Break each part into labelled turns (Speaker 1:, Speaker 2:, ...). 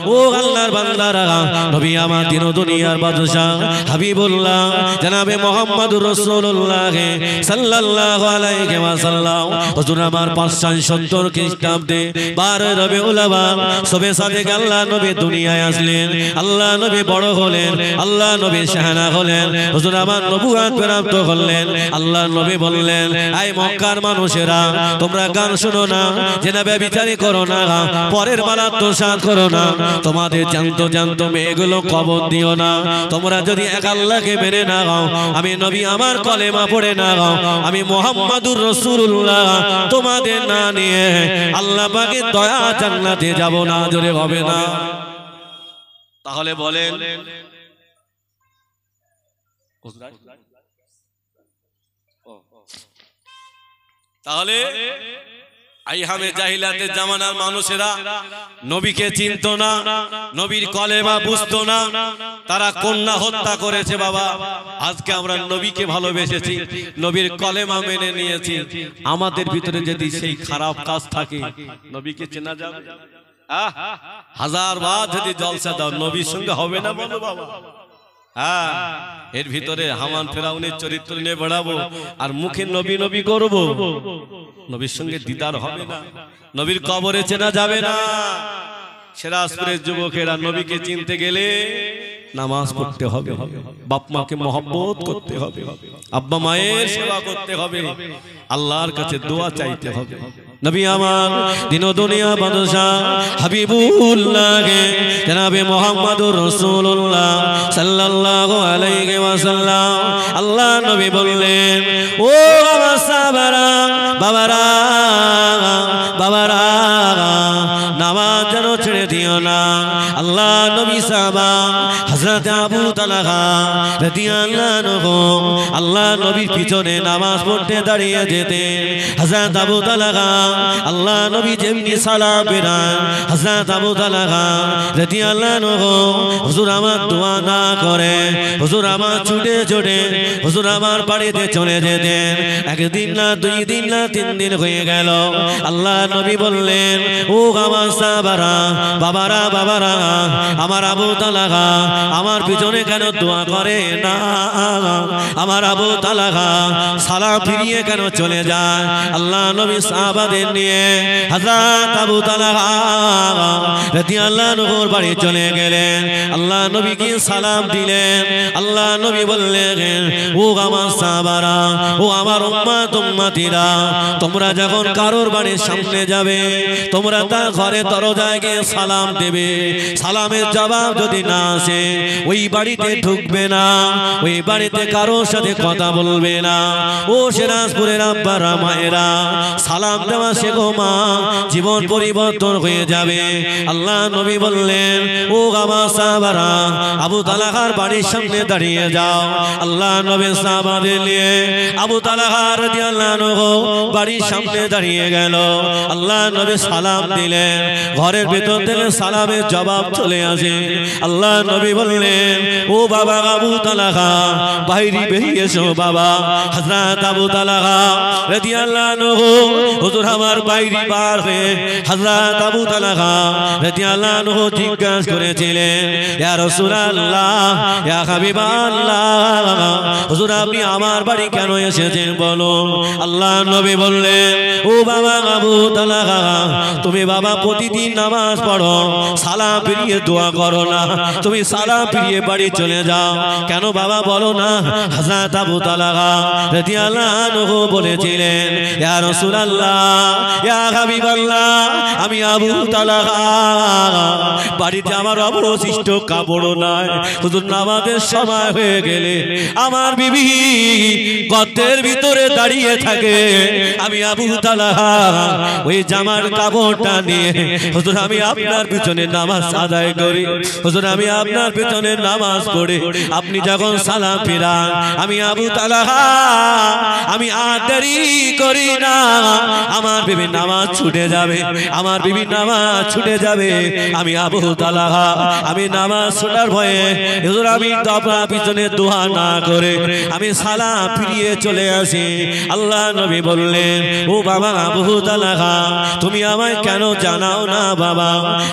Speaker 1: ও আল্লাহর বান্দারা নবী আমার দিন ও দুনিয়ার বাদশা হাবিবুল্লাহ জনাবে মুহাম্মদুর রাসূলুল্লাহ সাল্লাল্লাহু আলাইহি ওয়াসাল্লাম হুজুর আমার 570 খ্রিস্টাব্দে 12 রবিউল আউয়াল সবে সাদেক আল্লাহ নবী দুনিয়ায় আসলেন আল্লাহ নবী বড় হলেন আল্লাহ নবী শাহানা হলেন হুজুর আমার নবুয়ত প্রাপ্ত হলেন আল্লাহ নবী বললেন এই মক্কার মানুষেরা তোমরা গান শোনো না জেনা ব্যভিচারী করো না পরের বেলা আত্মসাৎ করো না তোমাদের জানত মেয়েগুলো কবর দিও না তোমরা যদি এক আল্লাহকে মেনে না গাও আমি নবী আমার কলেমা পড়ে না গাও আমি মুহাম্মাদুর রাসূলুল্লাহ তোমাদের না নিয়ে আল্লাহ পাকের দয়া জান্নাতে যাব না জোরে হবে না তাহলে বলেন তাহলে আইহামে জাহিলাতের জামানার মানুষেরা নবীকে চিনতো না নবীর কলেমা বুঝতো না তারা কন্যা হত্যা করেছে বাবা আজকে আমরা নবীকে ভালোবেসেছি নবীর কলেমা মেনে নিয়েছি আমাদের ভিতরে যদি সেই খারাপ কাজ থাকে নবীকে চেনা যাবে হাজার বার যদি জলসা দাও নবীর সঙ্গে হবে না বলো বাবা হ্যাঁ এর ভিতরে হামান ফেরাউনের চরিত্র নিয়ে বাড়াবো আর মুখে নবী নবী করবো নবীর সঙ্গে দিদার হবে না নবীর কবরে চেনা যাবে না সিরাজপুরের যুবকেরা নবীকে চিনতে গেলে নামাজ পড়তে হবে বাপ মাকে মহব্বত করতে হবে আব্বা মায়ের সেবা করতে হবে আল্লাহর কাছে দোয়া চাইতে হবে নবী আমার দিন ও দুনিয়া বাদশা হাবিবুল্লাহ জনাবে মুহাম্মদুর রাসূলুল্লাহ সাল্লাল্লাহু আলাইহি ওয়াসাল্লাম আল্লাহ নবী বললেন ও আমার সাহাবারা বাবারা নামাজ যেন ছেড়ে দিও না আল্লাহ নবী সাহাবা হযরত আবু তালহা রাদিয়াল্লাহু আনহু আল্লাহ নবীর পিছনে নামাজ পড়তে দাঁড়িয়ে যেতেন হযরত আবু তালহা আল্লাহ নবী যেমনি সালাম ফেরান হযরত আবু তালহা রাদিয়াল্লাহু আনহু হুজুর আমার দোয়া না করে হুজুর আমার ছুটে হুজুর আমার বাড়িতে চলে যেতেন একদিন না দুই দিন না তিন দিন হয়ে গেল আল্লাহ নবী বললেন ও আমার সাহাবারা বাবারা আমার আবু তালহা আমার পিছনে কেন দোয়া করে না আমার আবু তালহা সালাম ফিরিয়ে কেন চলে যায় আল্লাহ নবী সাহাবাদের নিয়ে হযরত আবু তালহা রাদিয়াল্লাহু আনহুর বাড়ি চলে গেলেন আল্লাহ নবীকে সালাম দিলেন আল্লাহ নবী বললেন ও আমার সাহাবারা ও আমার উম্মতিরা তোমরা যখন কারোর বাড়ির সামনে যাবে তোমরা তার ঘরে দরজায় গিয়ে সালাম দেবে সালামের জবাব যদি না আসে ওই বাড়িতে ঢুকবে না ওই বাড়িতে কারোর সাথে কথা বলবে না ও সিরাজপুরের আব্বারা মায়েরা সালাম দেওয়া শেখো মা জীবন পরিবর্তন হয়ে যাবে আল্লাহ নবী বললেন ও আমার সাহাবারা আবু তালহার বাড়ির সামনে দাঁড়িয়ে যাও আল্লাহ নবী সাহাবাদের নিয়ে আবু তালহা রাদিয়াল্লাহু আনহু বাড়ির সামনে দাঁড়িয়ে গেল আল্লাহ নবী সালাম দিলেন ঘরের ভিতর থেকে সালামের জবাব চলে আসে আল্লাহ নবী বললেন ও বাবা আবু তালহা বাইরে বেরিয়ে এসো বাবা হযরত আবু তালহা রাদিয়াল্লাহু আনহু হুজুর আমার বাইরে বার হয়ে হযরত আবু তালহা রাদিয়াল্লাহু আনহু জিজ্ঞাসা করেছিলেন ইয়া রাসূলুল্লাহ ইয়া হাবিবাল্লাহ হুজুর আপনি আমার বাড়ি কেন এসেছেন বলো আল্লাহ নবী বললেন ও বাবা আবু তালহা তুমি বাবা প্রতিদিন নামাজ পড়ো সালাম ফিরিয়ে দোয়া করো না তুমি সালাম ফিরিয়ে বাড়ি চলে যাও কেন বাবা বলো না হযরত আবু তালহা রাদিয়াল্লাহু আনহু বলেছিলেন ইয়া রাসূলুল্লাহ ইয়া হাবিবাল্লাহ আমি আবু তালহা বাড়িতে আমার অবশিষ্ট কাপড় নাই হুজুর নামাজের সময় হয়ে গেলে আমার বিবি গর্তের ভিতরে দাঁড়িয়ে থাকে আমি আবু তালহা ওই জামার কাপড়টা নিয়ে হুজুর আমি আপনার পিছনে নামাজ আদায় করি হুজুর আমি আপনার পিছনে নামাজ পড়ে আপনি যখন সালাম ফিরান আমি আবু তালহা আমি আর দেরি করি না আমার বিবি নামাজ ছুটে যাবে আমার বিবি নামাজ ছুটে যাবে আমি আবু তালহা আমি নামাজ ছোটার ভয়ে হুজুর আমি আপনার পিছনে দোয়া না করে আমি সালাম ফিরিয়ে চলে আসি। আল্লাহ নবী বললেন ও বাবা আবু তালহা তুমি আমায় কেন জানাও না বাবা?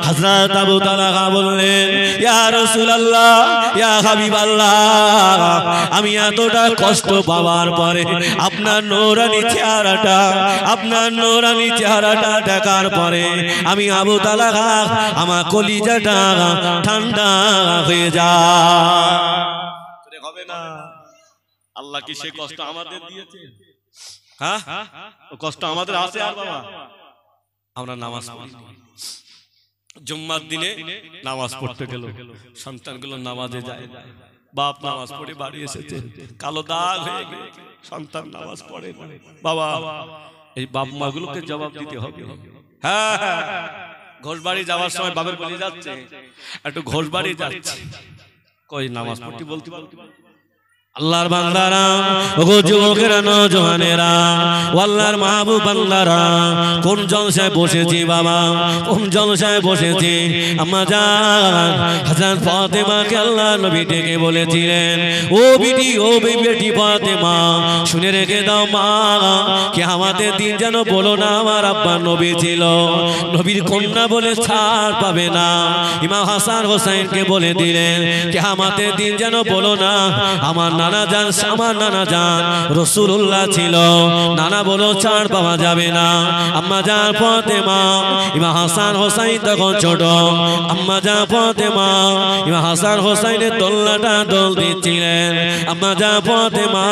Speaker 1: হযরত আবু তালহা বললেন ইয়া রাসূলুল্লাহ ইয়া হাবিবাল্লাহ আমি এতটা কষ্ট পাওয়ার পরে আপনার নূরানি চেহারাটা দেখার পরে আমি আবু তালহা আমার কলিজাটা ঠান্ডা হয়ে যায়। হবে না? আল্লাহ কি সে কষ্ট আমাদের দিয়েছে? হ্যাঁ কষ্ট আমাদের আছে। আর বাবা আমরা নামাজ পড়ি, জুম্মার দিনে নামাজ পড়তে গেল, সন্তানগুলো নামাজে যায়, বাপ নামাজ পড়ে বাড়ি এসেছে কালো দাগ হয়ে গেছে, সন্তান নামাজ পড়ে বাবা এই বাপ মা গুলোকে জবাব দিতে হবে। হ্যাঁ ঘোষ বাড়ি যাওয়ার সময় বাবার বলে যাচ্ছে একটু ঘোষ বাড়ি যাচ্ছে, কই নামাজ পড়তে বলতে আল্লাহর বান্দারা ওগো যুবকেরা নওজওয়ানেরা ও আল্লাহর মাহবুব বান্দারা কোন জলসায় বসেছি বাবা, কোন জলসায় বসেছি। আম্মা জান হযরত ফাতেমাকে আল্লাহ নবী ডেকে বলেছিলেন ও বিটি ও বেটি ফাতেমা শুনে রেখে দাও মা, কিয়ামতের দিন যেন বলো না আমার আব্বা নবী ছিল, নবীর কন্যা বলে ছাড় পাবে না। ইমাম হাসান হোসেনকে বলে দিলেন কিয়ামতের দিন যেন বলো না আমার নানা জান আমার নানা জান রাসূলুল্লাহ ছিল, নানা বলো ছাড় পাওয়া যাবে না। আম্মা জান ফাতেমা ইমাম হাসান হোসেন তখন ছোট, আম্মা জান ফাতেমা ইমাম হাসান হোসেনের দোলনাটা দোল দিচ্ছিলেন। আম্মা জান ফাতেমা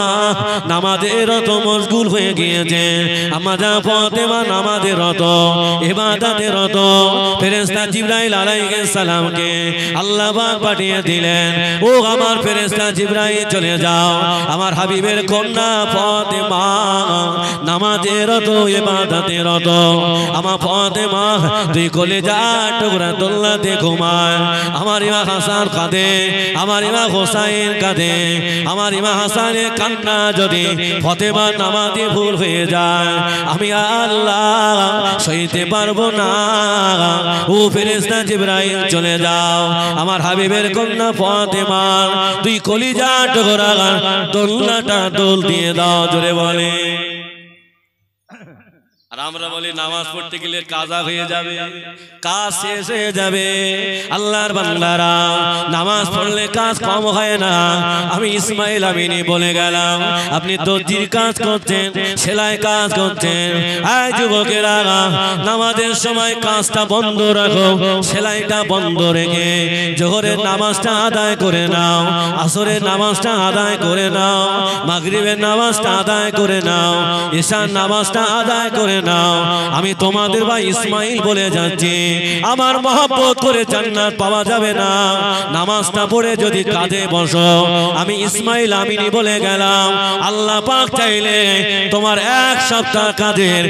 Speaker 1: নামাজের রত মশগুল হয়ে গিয়েছে, আম্মা জান ফাতেমা নামাজের রত ইবাদতের রত। ফেরেশতা জিবরাইল আলাইহিস সালামকে আল্লাহ পাক পাঠিয়ে দিলেন ও আমার ফেরেশতা জিবরাইল চলে যাও আমার হাবিবের কন্যা ফাতেমা নামাজের রত ইবাদতের রত, আমার ফাতেমা তুই কলিজা টুকরা দোলনাতে ঘুমায়। আমার ইমাম হাসান কাঁদে, আমার ইমাম হোসেন কাঁদে, আমার ইমাম হাসানের কান্না যদি ফাতেমার নামাজে ভুল হয়ে যায় আমি আল্লাহ সইতে পারবো না। ও ফেরেশতা জিবরাইল চলে যাও আমার হাবিবের কন্যা ফাতেমা তুই কলিজা টুকরা দোলনাটা দোল দিয়ে দাও। জোরে বলে। আর আমরা বলি নামাজ পড়তে গেলে কাজা হয়ে যাবে, কাজ শেষ হয়ে যাবে। আল্লাহর বান্দারা নামাজ পড়লে কাজ কম হয় না। আমি ইসমাইল আমিনী বলে গেলাম আপনি দর্জির কাজ করছেন, সেলাই কাজ করছেন, এই যুবকেরা নামাজের সময় কাজটা বন্ধ রাখো, সেলাইটা বন্ধ রেখে জোহরের নামাজটা আদায় করে নাও, আসরের নামাজটা আদায় করে নাও, মাগরিবের নামাজটা আদায় করে নাও, ঈশার নামাজটা আদায় করে নাও। আমি তোমাদের ভাই ইসমাইল বলে যাচ্ছি আমার মহব্বত করে জান্নাত পাওয়া যাবে না নামাজটা পড়ে যদি কাজে বসো। আমি ইসমাইল আমিনী বলে গেলাম আল্লাহ পাক চাইলে তোমার এক সপ্তাহ কাজের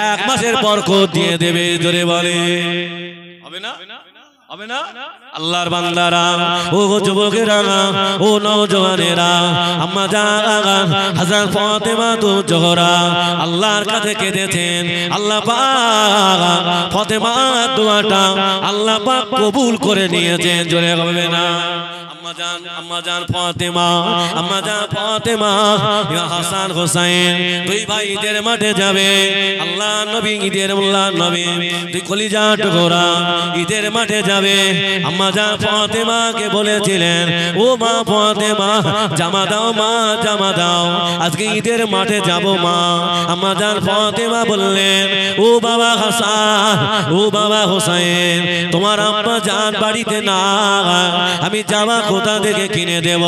Speaker 1: 1 মাসের বরকত দিয়ে দেবে। জোরে বলে হবে না? হবে না? আল্লাহর বান্দারা ও যুবকেরা ও নওজওয়ানেরা আম্মা জান হযরত ফাতেমা তো জোহরা আল্লাহর কাছে কেঁদেছেন। আল্লাহ পাক ফাতেমার দোয়াটা আল্লাহ পাক কবুল করে নিয়েছেন। জোরে হবে না? আম্মা জান ফাতেমা, আম্মা জান ফাতেমা ইয়া হাসান হোসেন দুই ভাই ঈদের মাঠে যাবে। আল্লাহ নবী ঈদের আল্লাহ নবী দুই কলিজা টুকরা ঈদের মাঠে যাবে। আম্মা জান ফাতেমাকে বলেছিলেন ও মা ফাতেমা জামা দাও মা জামা দাও, আজকে ঈদের মাঠে যাব মা। আম্মা জান ফাতেমা বললেন ও বাবা হাসান ও বাবা হোসেন তোমার আম্মা জান বাড়িতে না, আমি জামা কোথা থেকে কিনে দেব?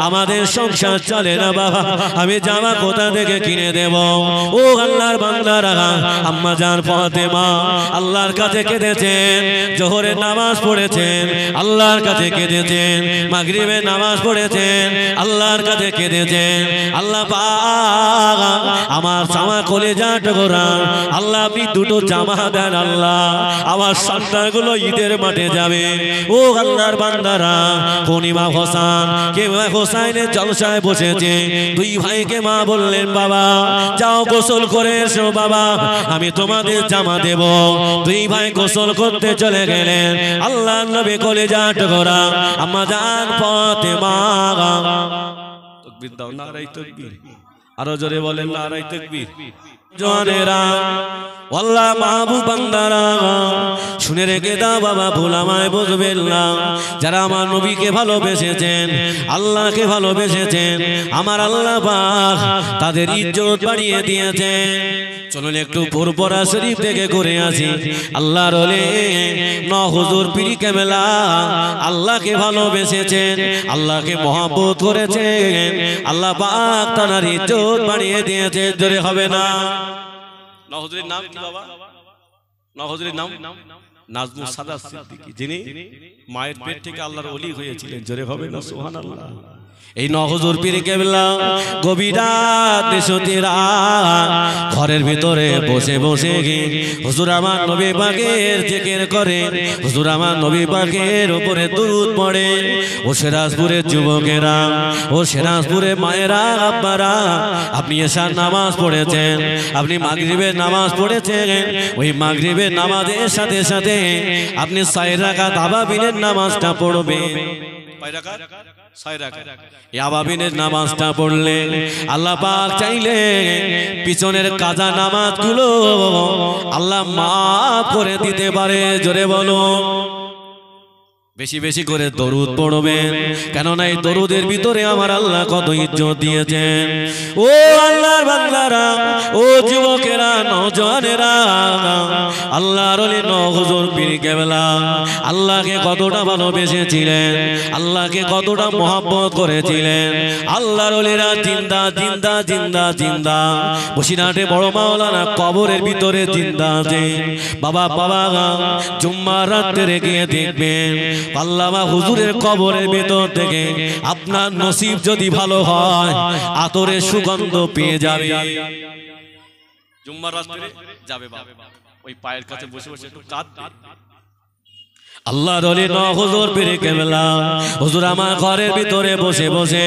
Speaker 1: আমাদের সংসার চলে না বাবা, আমি জামা কোথা থেকে কিনে দেব? ও আল্লাহর বান্দারা আম্মা জান ফাতেমা আল্লাহর কাছে কেঁদেছেন, জোহরের নামাজ পড়েছেন আল্লাহর কাছে কেঁদেছেন, মাগরিবের নামাজ পড়েছেন আল্লাহর কাছে কেঁদেছেন। আল্লাহ পাক আমার জামা কলিজা টুকরা আল্লাহ আপনি দুটো জামা দেন আল্লাহ, আমার সন্তানগুলো ঈদের মাঠে যাবে। ও আল্লাহর বান্দারা কোন ইমাম হোসেন কে হোসাইনের জলসায় বসেছে দুই ভাইকে মা বললেন বাবা যাও গোসল করে এসো বাবা আমি তোমাদের জামা দেব দুই ভাই গোসল করতে চলে গেলেন আল্লাহর নবী কলিজা টুকরা আম্মা জান ফাতেমা তাকবীর দাও নারায়ে তাকবীর আরো জোরে বলেন নারায়ে তাকবীর জানেরা আল্লাহ মাহবুব বান্দারা শুনে রেখে দাও বাবা ভুল আমায় বুঝবেন না যারা আমার নবীকে ভালোবেসেছেন আল্লাহকে ভালোবেসেছেন আমার আল্লাহ পাক তাদের ইজ্জত বাড়িয়ে দিয়েছেন চলুন একটু ফুরফুরা শরীফ থেকে ঘুরে আসি আল্লাহর ওলি নও হুজুর পীর কেবলা আল্লাহকে ভালোবেসেছেন আল্লাহকে মহব্বত করেছেন আল্লাহ পাক তার ইজ্জত বাড়িয়ে দিয়েছে জোরে হবে না নও হুজুরের নাম কি বাবা নও হুজুরের নাম নাজমুস সাদাত সিদ্দিকী যিনি মায়ের পেট থেকে আল্লাহর ওলি হয়েছিলেন জোরে হবে না সুবহানাল্লাহ এই নও হুজুর পীর কেবলা গভীর রাত নিশতিরা ঘরের ভিতরে বসে বসে হুজুর আমার নবী পাকের জিকির করে হুজুর আমার নবী পাকের উপরে দুরূদ পড়ে ও সিরাজপুরের যুবকেরা ও সিরাজপুরের মায়েরা আব্বারা আপনি এশার নামাজ পড়েছেন আপনি মাগরিবের নামাজ পড়েছেন ওই মাগরিবের নামাজের সাথে সাথে আপনি 6 রাকাত আবাবিনের নামাজটা পড়বেন কয় রাকাত 6 রাকাত এই আবাবিনের নামাজটা পড়লে আল্লাহ পাক চাইলে পিছনের কাজা নামাজগুলো আল্লাহ মাফ করে দিতে পারে জোরে বলো বেশি বেশি করে দরুদ পড়বেন কেননা এই দরুদের ভিতরে আমার আল্লাহ কত ইজ্জত দিয়েছেন ও আল্লাহর বান্দারা ও যুবকেরা নওজওয়ানেরা আল্লাহর ওলি নও হুজুর পীর কেবলা আল্লাহকে কতটা ভালোবেসেছিলেন আল্লাহকে কতটা মহব্বত করেছিলেন আল্লাহর ওলিরা জিন্দা জিন্দা জিন্দা জিন্দা বসিরহাটে বড় মাওলানা কবরের ভিতরে জিন্দা আছে বাবা বাবা জুম্মার রাতে গিয়ে দেখবেন আল্লামা হুজুরের কবরের ভিতর থেকে আপনার নসিব যদি ভালো হয় আতরের সুগন্ধ পেয়ে যাবে জুম্মার রাতে যাবে বাবা ওই পায়ের কাছে বসে বসে একটু কাঁদবে আল্লাহর ওলি নও হুজুর পীর কেবলা হুজুর আমার ঘরের ভিতরে বসে বসে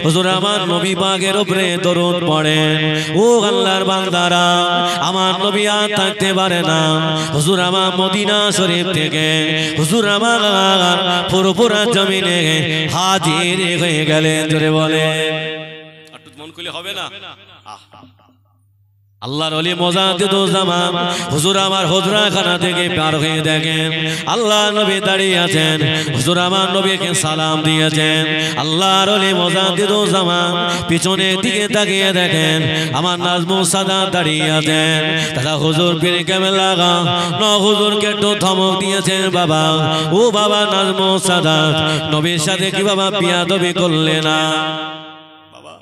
Speaker 1: হুজুর আমার নবী পাকের উপরে দরুদ পড়েন ও আল্লাহর বান্দারা আমার নবী আর থাকতে পারে না হুজুর আমার মদিনা শরীফ থেকে হুজুর আমার ফুরফুরা জমিনে হাজির হয়ে গেলেন জোরে বলে একটু মন খুলে হবে না আল্লাহর ওলি মুজাদ্দিদুল জামান হুজুর আমার হুজরাখানা থেকে পার হয়ে দেখেন আল্লাহ নবী দাঁড়িয়ে আছেন হুজুর আমার নবীকে সালাম দিয়েছেন আল্লাহর ওলি মুজাদ্দিদুল জামান পিছনের দিকে তাকিয়ে দেখেন আমার নাজমুস সাদাত দাঁড়িয়ে আছেন দাদা হুজুর পীর কেবলা নও হুজুরকে একটু ধমক দিয়েছেন বাবা ও বাবা নাজমুস সাদাত নবীর সাথে কি বাবা বিয়াদবি করলে না বাবা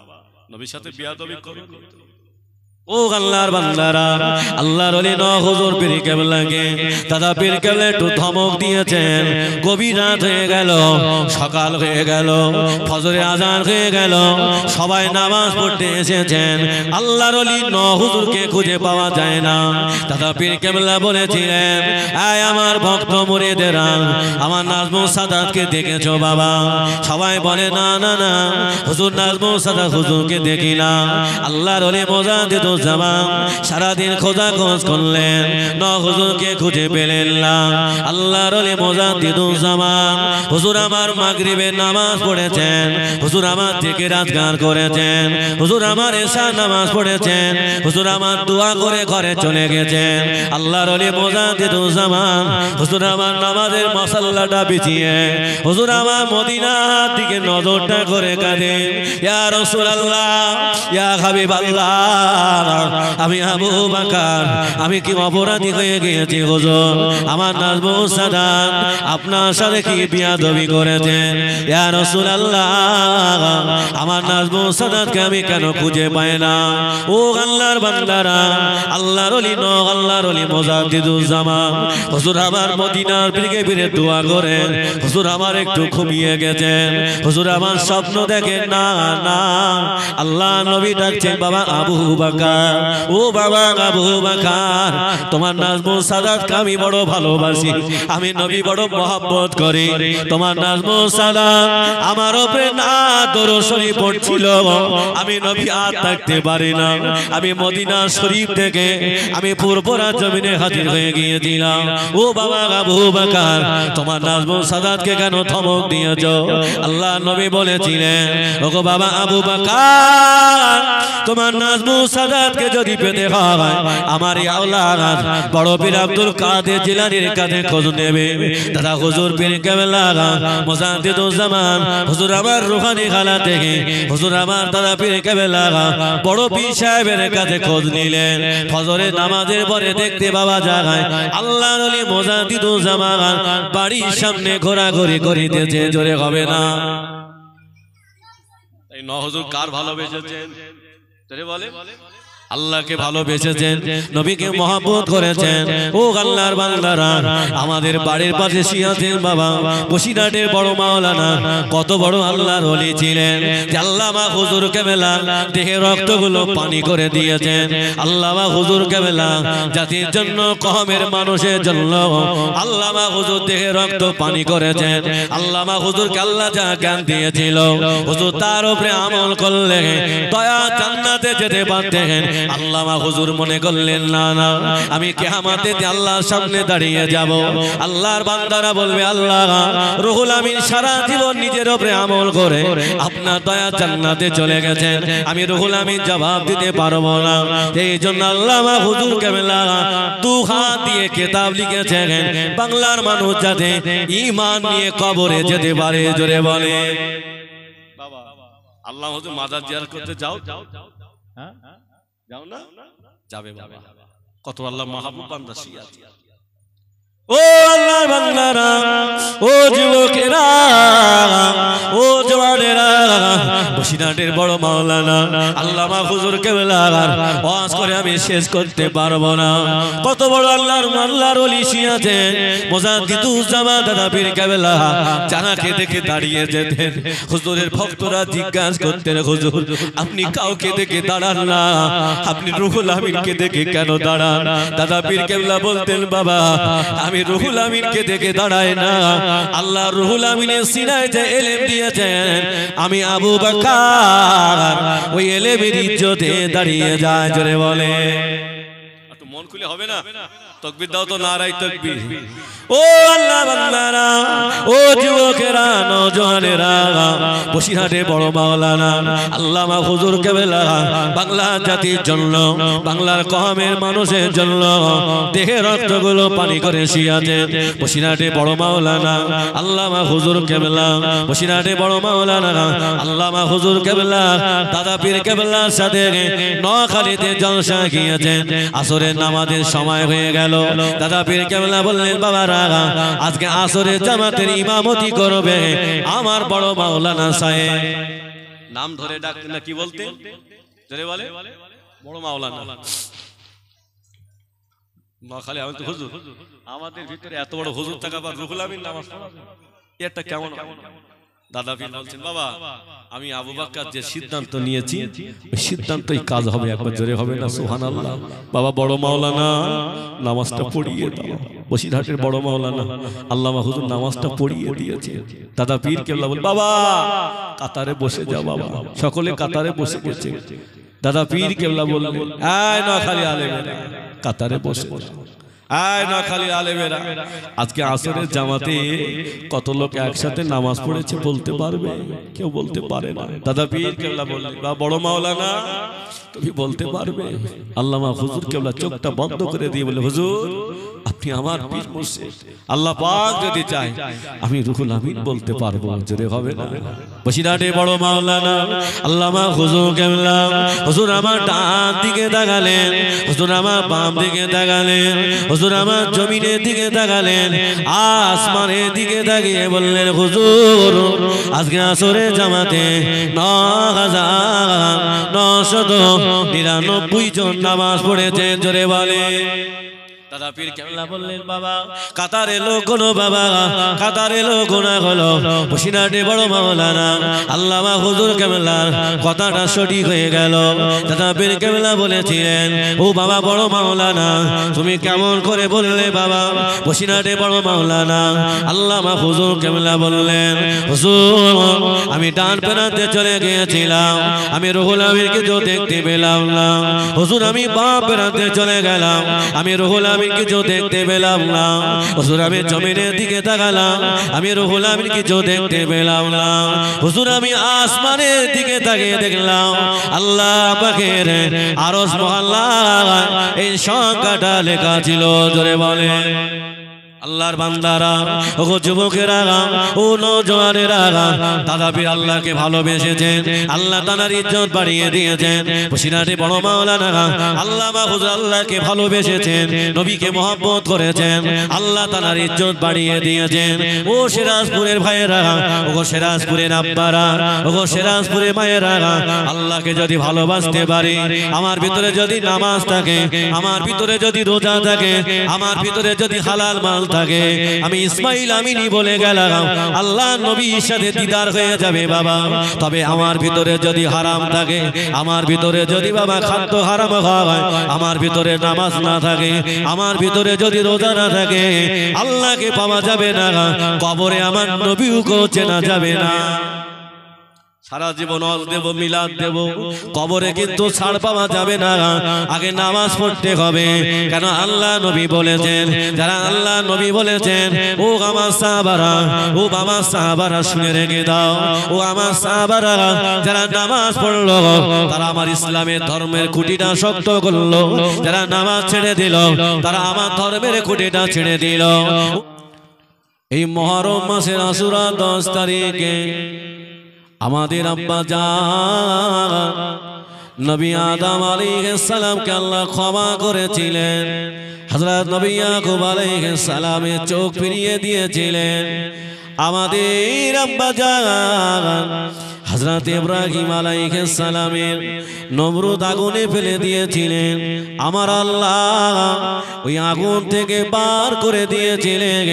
Speaker 1: নবীর সাথে বিয়াদবি করলে ও আল্লাহর বান্দারা আল্লাহর ওলি নও হুজুর পীর কেবলাকে দাদা পীর কেবলা একটু ধমক দিয়েছেন গভীর রাত হয়ে গেল সকাল হয়ে গেল ফজরের আজান হয়ে গেল সবাই নামাজ পড়তে এসেছেন আল্লাহর ওলি নও হুজুরকে খুঁজে পাওয়া যায় না দাদা পীর কেবলা বলেছিলেন আয় আমার ভক্ত মুরিদেরা আমার নাজমুস সাদাতকে দেখেছো বাবা সবাই বলে না না না হুজুর নাজমুস সাদাত হুজুরকে দেখি না আল্লাহর ওলি মুজাদ্দিদুল জামান সারাদিন খোঁজাখোঁজ করলেন নও হুজুরকে খুঁজে পেলেন না আল্লাহর ওলি মুজাদ্দিদুল জামান হুজুর আমার মাগরিবের নামাজ পড়েছেন হুজুর আমার জিকির আজকার করেছেন হুজুর আমার এশার নামাজ পড়েছেন হুজুর আমার দোয়া করে ঘরে চলে গেছেন আল্লাহর ওলি মুজাদ্দিদুল জামান হুজুর আমার নামাজের মশাল্লাটা বিছিয়ে হুজুর আমার মদিনার দিকে নজরটা করে কাঁদে ইয়া রাসূলুল্লাহ ইয়া হাবিবাল্লাহ আমি আবু বকর আমি কি অপরাধী হয়ে গিয়েছি হুজুর আমার নাজমুস সাদাত আপনার সাথে কি বিয়াদবি করেছেন ইয়া রাসূলুল্লাহ আমার নাজমুস সাদাতকে আমি কেন খুঁজে পাই না ও আল্লাহর বান্দারা আল্লাহর ওলি নও আল্লাহর ওলি মুজাদ্দিদুল জামান হুজুর আমার মদিনার দিকে ফিরে দোয়া করেন হুজুর আমার একটু ঘুমিয়ে গেছেন হুজুর আমার স্বপ্ন দেখেন না না আল্লাহ নবী ডাকছেন বাবা আবু বকর বাকার, ও বাবা আবু বাকার, তোমার নাজমুল সাদাতকে আমি বড় ভালোবাসি, আমি নবী বড় মহব্বত করি। তোমার নাজমুল সাদাত আমার উপরে না দরুদ শরীফ পড়ছিল, আমি নবী আর থাকতে পারি না। আমি মদিনা শরীফ থেকে আমি পুরপুরা জমিনে হাজির হয়ে গিয়েছিলাম। ও বাবা আবু বাকার, তোমার নাজমুল সাদাতকে কেন ধমক দিয়েছ? আল্লাহ নবী বলেছিলেন, ওগো বাবা আবু বাকার, তোমার নাজমুল সাদাতকে যদি পেতে হয় আমার এই আওলাদ বড় পীর আব্দুল কাদের জিলানীর কাছে খোঁজ নেবে। দাদা হুজুর পীর কেবলা মুজাদ্দিদুজ্জামান হুজুর আমার রুহানি খালা থেকে হুজুর আমার দাদা পীর কেবলা বড় পীর সাহেবের কাছে খোঁজ নিলেন। ফজরের নামাজের পরে দেখতে বাবা যায় আল্লাহর ওলি মুজাদ্দিদুজ্জামান বাড়ির সামনে ঘোরাঘুরি করিতেছে। জোরে হবে না? এই ন হুজুর কার ভালোবেসেছেন? জোরে বলে। আল্লাহকে ভালোবেসেছেন, নবীকে মহব্বত করেছেন। ও আল্লাহর বান্দারা, আমাদের বাড়ির পাশে শিয়াছেন বাবা বসিরহাটের বড় মাওলানা, কত বড় আল্লাহর ওলি ছিলেন। আল্লামা হুজুর কেবলা দেহে রক্তগুলো পানি করে দিয়েছেন। আল্লামা হুজুর কেবলা জাতির জন্য, কওমের মানুষের জন্য আল্লামা হুজুর দেহে রক্ত পানি করেছেন। আল্লামা হুজুরকে আল্লাহ যা জ্ঞান দিয়েছিল, হুজুর তার উপরে আমল করলে দয়া জান্নাতে যেতে পারতেন। আল্লামা হুজুর মনে করলেন, না না, আমি কিয়ামতে আল্লাহর সামনে দাঁড়িয়ে যাব। আল্লাহর বান্দারা বলবে, আল্লাহ রুহুল আমিন সারা জীবন নিজের উপরে আমল করে আপনার দয়া জান্নাতে চলে গেছেন, আমি রুহুল আমিন জবাব দিতে পারবো না। এই জন্য আল্লামা হুজুর কেবলা দু হাত দিয়ে কিতাব লিখেছেন, বাংলার মানুষ যাতে ঈমান নিয়ে কবরে যেতে পারে। জোরে বলে বাবা। আল্লাহ হুজুর মাজার জিয়ারত করতে যাও? হ্যাঁ যাও না? যাবে বাবা। কত আল্লাহ মাহবুব বান্দা শিয়া। ও আল্লাহর বান্দারা, ও যুবকেরা, ও জওয়ানেরা, বসিরহাটের বড় মাওলানা আল্লামা হুজুর কেবলার ওয়াজ করে আমি শেষ করতে পারবো না। কত বড় আল্লাহর ওলি শিয়াছেন মুজাদ্দিদুজ্জামান দাদা পীর কেবলা, যাকে দেখে দাঁড়িয়ে যেতেন। হুজুরের ভক্তরা জিজ্ঞাসা করতেন, হুজুর আপনি কাউকে দেখে দাঁড়ান না, আপনি রুহুল আমিনকে দেখে কেন দাঁড়ান? দাদা পীর কেবলা বলতেন, বাবা আমি রুহুল আমিনকে দেখে দাঁড়াই না, আল্লাহ রুহুল আমিনের সিনায় যে ইলম দিয়েছেন, আমি আবু বকর ওই ইলমের ইজ্জতে দাঁড়িয়ে যায়। জোরে বলে। একটু মন খুলে হবে না? তাকবীর দাও তো, নারাই তাকবীর। ও আল্লাহ বান্দারা, ও যুবকেরা, নওজওয়ানেরা, বসিরহাটে বড় মাওলানা আল্লামা হুজুর কেবলা বাংলা জাতির জন্য, বাংলার কওমের মানুষের জন্য দেহে রক্তগুলো পানি করে শিয়াছেন। বসিরহাটে বড় মাওলানা আল্লামা হুজুর কেবলা, বসিরহাটে বড় মাওলানা আল্লামা হুজুর কেবলা দাদা পীর কেবলার সাথে নোয়াখালীতে জলসা গিয়েছেন। আসরের নামাজের সময় হয়ে গেল। দাদা পীর কেবলা বললেন, বাবা আজকে আসরের জামাতের ইমামতি করবে আমার বড় মাওলানা সাহেব। নাম ধরে ডাকতেন না, কি বলতেন? জোরে বলে। বড় মাওলানা নোয়াখালী। আমি তো হুজুর, আমাদের ভিতরে এত বড় হুজুর থাকা, আবার রুহুল আমিন নামাজ পড়া, এটা কেমন? দাদা পীর বলছেন, বাবা আমি আবু বকর যে সিদ্ধান্ত নিয়েছি ওই সিদ্ধান্তই কাজ হবে। একবার জোরে হবে না সুবহানাল্লাহ? বাবা বড় মাওলানা নামাজটা পড়িয়ে দাও। বসিরহাটের বড় মাওলানা আল্লামা হুজুর নামাজটা পড়িয়ে দিয়েছে। দাদা পীর কেবলা বল, বাবা কাতারে বসে যাও। বাবা সকলে কাতারে বসে গেছে। দাদা পীর কেবলা বললেন, আয় নোয়াখালী আলেমেরা কাতারে বসে যাও। আয় নোয়াখালী আলেমেরা, আজকে আসরের জামাতে কত লোক একসাথে নামাজ পড়েছে বলতে পারবে? কেউ বলতে পারে না। দাদা পীর কেবলা বললেন, বা বড় মাওলানা তুমি বলতে পারবে? আল্লামা হুজুর কেবলা চোখটা বন্ধ করে দিয়ে বলে, হুজুর আপনি আমার পীর মুর্শিদ, আল্লাহ পাক যদি চায় আমি রুহুল আমিন বলতে পারবো। জোরে হবে না? বসিরহাটে বড় মাওলানা আল্লামা হুজুর কেবলা, হুজুর আমার ডান দিকে তাকালেন, হুজুর আমার বাম দিকে তাকালেন, হুজুর আমার জমিনের দিকে তাকালেন, আসমানের দিকে তাকিয়ে বললেন, হুজুর আজকে আসরের জামাতে ৯,৯৯৯ জন নামাজ পড়েছেন। জোরে বলে। দাদা পীর কেবলা বললেন বাবা কাতার এলো কোন বাবা কাতার এলো গোনা হলো বসিরহাটে বড় মাওলানা আল্লামা হুজুর কেবলার কথাটা সঠিক হয়ে গেল। দাদা পীর কেবলা বলেছিলেন ও বাবা বড় মাওলানা তুমি কেমন করে বললে বাবা বসিরহাটে বড় মাওলানা? আল্লামা হুজুর কেবলা বললেন হুজুর আমি ডান পেরাতে চলে গিয়েছিলাম আমি রুহুল আমিনকে তো দেখতে পেলাম না। হুজুর আমি বাম পেরাতে চলে গেলাম আমি রুহুল আমিনকে তো দেখতে পেলাম না। হুজুর আমি জমিনের দিকে তাকালাম আমি রুহুল আমিনকে তো দেখতে পেলাম না। হুজুর আমি আসমানের দিকে তাকিয়ে দেখলাম আল্লাহ পাকের আরশ মহল্লা এই সংখ্যাটা লেখা ছিল। জোরে বলে আল্লাহর বান্দারা ও যুবকেরা ও নওজওয়ানেরা দাদা পীর আল্লাহকে ভালোবেসেছেন আল্লাহ তাআলার ইজ্জত বাড়িয়ে দিয়েছেন। বসিরহাটে বড় মাওলানা আল্লামা হুজুর আল্লাহকে ভালোবেসেছেন নবীকে মহব্বত করেছেন আল্লাহ তাআলার ইজ্জত বাড়িয়ে দিয়েছেন। ও সিরাজপুরের ভাইয়েরা ও সিরাজপুরের আব্বারা ও সিরাজপুরের মায়েরা আল্লাহকে যদি ভালোবাসতে পারি আমার ভিতরে যদি নামাজ থাকে আমার ভিতরে যদি রোজা থাকে আমার ভিতরে যদি হালাল মাল থাকে আমি ইসমাইল আমিনী বলে গেলাম আল্লাহ নবীর সাথে দিদার হয়ে যাবে বাবা। তবে আমার ভিতরে যদি হারাম থাকে আমার ভিতরে যদি বাবা খাদ্য হারাম হয় আমার ভিতরে নামাজ না থাকে আমার ভিতরে যদি রোজা না থাকে আল্লাহকে পাওয়া যাবে না কবরে আমার নবীকে চেনা যাবে না। সারা জীবন হজ দেব মিলাদ দেব কবরে কিন্তু ছাড় পাওয়া যাবে না। আগে নামাজ পড়তে হবে কেন আল্লাহ নবী বলেছেন যারা আল্লাহ নবী বলেছেন ও আমার সাহাবারা ও আমার সাহাবারা শুনে রেখে দাও ও আমার সাহাবারা যারা নামাজ পড়লো তারা আমার ইসলামের ধর্মের খুঁটিটা শক্ত করলো যারা নামাজ ছেড়ে দিল তারা আমার ধর্মের খুঁটিটা ছেড়ে দিল। এই মুহররম মাসের আশুরা 10 তারিখে আমাদের আব্বা জান নবী আদম আলাইহিস সালামকে আল্লাহ ক্ষমা করেছিলেন হযরত নবী ইয়াকুব আলাইহিস সালামের চোখ ফিরিয়ে দিয়েছিলেন। আমাদের আব্বা জান হযরত ইব্রাহিম আলাইহিস সালামের নমরুদ আগুনে ফেলে দিয়েছিলেন আমার আল্লাহ ওই আগুন থেকে বার করে দিয়েছিলেন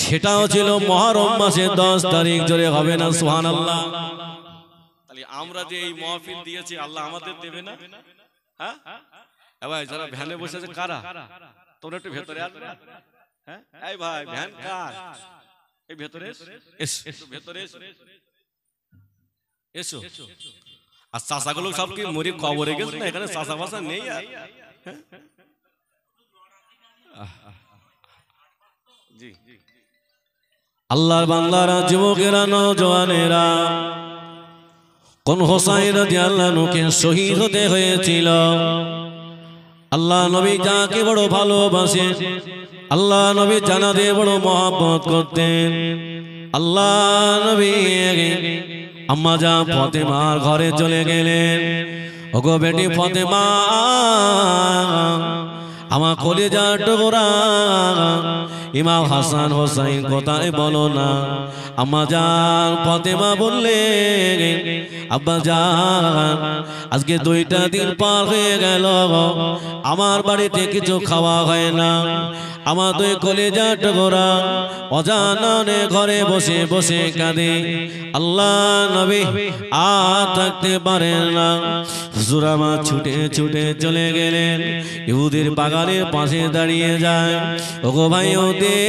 Speaker 1: সেটাও ছিল মুহররম মাসের 10 তারিখ। জোরে হবে না সুবহানাল্লাহ? তাহলে আমরা যে এই মাহফিল দিয়েছি আল্লাহ আমাদের দেবে না? হ্যাঁ ভাই যারা ভ্যানে বসে আছে কারা তোমরা একটু ভেতরে আসবে। হ্যাঁ এই ভাই ভ্যান কার এই ভেতরে এসো ভেতরে এসো এসো। আর চাচাগুলো সব কি মরি কবরে গেছে না এখানে চাচা বাসা নেই আর জি আল্লাহর বান্দারা যুবকেরা নওজওয়ানেরা কোন হোসাইন রাদিয়াল্লাহু আনহুকে শহীদ হতে হয়েছিল। আল্লাহ নবী যাকে বড় ভালোবাসে আল্লাহ নবী জানাতে বড় মহব্বত করতেন। আল্লাহ নবী আম্মা জান ফাতেমার ঘরে চলে গেলেন ওগো বেটি ফাতেমা আমার কলিজার টুকরা ইমাম হাসান হোসেন কোথায় বলো না? আম্মা জান ফাতেমা বললেন আব্বা জান আজকে 2টা দিন পার হয়ে গেল আমার বাড়িতে কিছু খাওয়া হয় না আমার 2 কলিজার টুকরা অজানানে ঘরে বসে বসে কাঁদে। আল্লাহ নবী আর থাকতে পারেন না হুজুর আমার ছুটে ছুটে চলে গেলেন ইহুদির বাগানের পাশে দাঁড়িয়ে যায় ওগো ভাই ওদে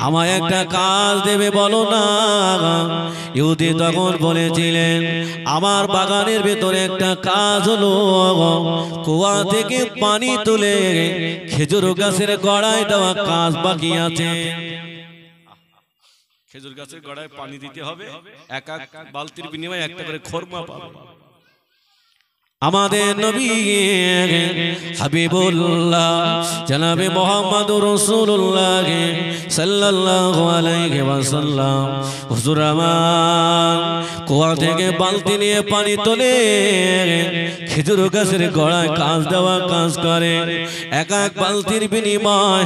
Speaker 1: আমায় একটা কাজ দেবে বলো না? ইহুদি তখন বলেছিলেন আমার বাগানের ভেতরে একটা কাজ হলো কুয়া থেকে পানি তুলে খেজুর গাছের গোড়ায় দেওয়া কাজ বাকি আছে। খেজুর গাছের গোড়ায় পানি দিতে হবে এক এক বালতির বিনিময়ে একটা করে খরমা পাবে। আমাদের নবী হাবিবুল্লাহ জনাবে মুহাম্মদুর রাসূলুল্লাহ সাল্লাল্লাহু আলাইহি ওয়াসাল্লাম হুজুর আমার কুয়া থেকে বালতি নিয়ে পানি তোলে খেজুর গাছের গোড়ায় কাজ দেওয়া কাজ করে এক এক বালতির বিনিময়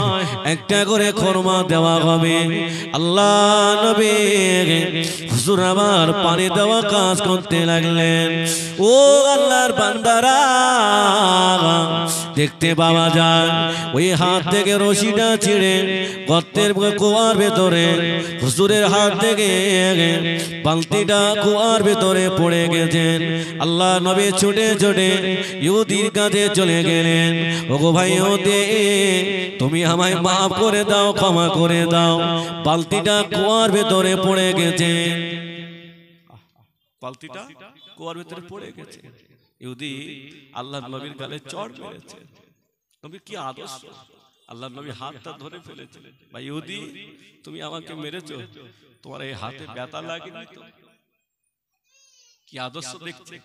Speaker 1: একটা করে খরমা দেওয়া হবে। আল্লাহ নবী হুজুর আবার পানি দেওয়া কাজ করতে লাগলেন। ও আল্লাহর বান্দারা, দেখতে পাওয়া যায় ওই হাত থেকে রশিটা ছিঁড়ে গর্তের কুয়ার ভেতরে হুজুরের হাত থেকে বালতিটা কুয়ার ভেতরে পড়ে গেছেন। আল্লাহ নবী ছুটে ছুটে ইহুদির কাছে চলে গেলেন। ওগো ভাই ইহুদি, তুমি আমায় মাফ করে দাও, ক্ষমা করে দাও, বালতিটা কুয়ার ভেতরে পড়ে গেছে। বালতিটা কুয়ার ভেতরে পড়ে গেছে। ইহুদি আল্লাহর নবীর গালে চড় মেরেছে। নবী কি আদর্শ, আল্লাহর নবী হাতটা ধরে ফেলেছিলেন। ভাই ইহুদি, তুমি আমাকে মেরেছো, তোমার এই হাতে ব্যথা লাগেনি তো? কি আদর্শ দেখছে,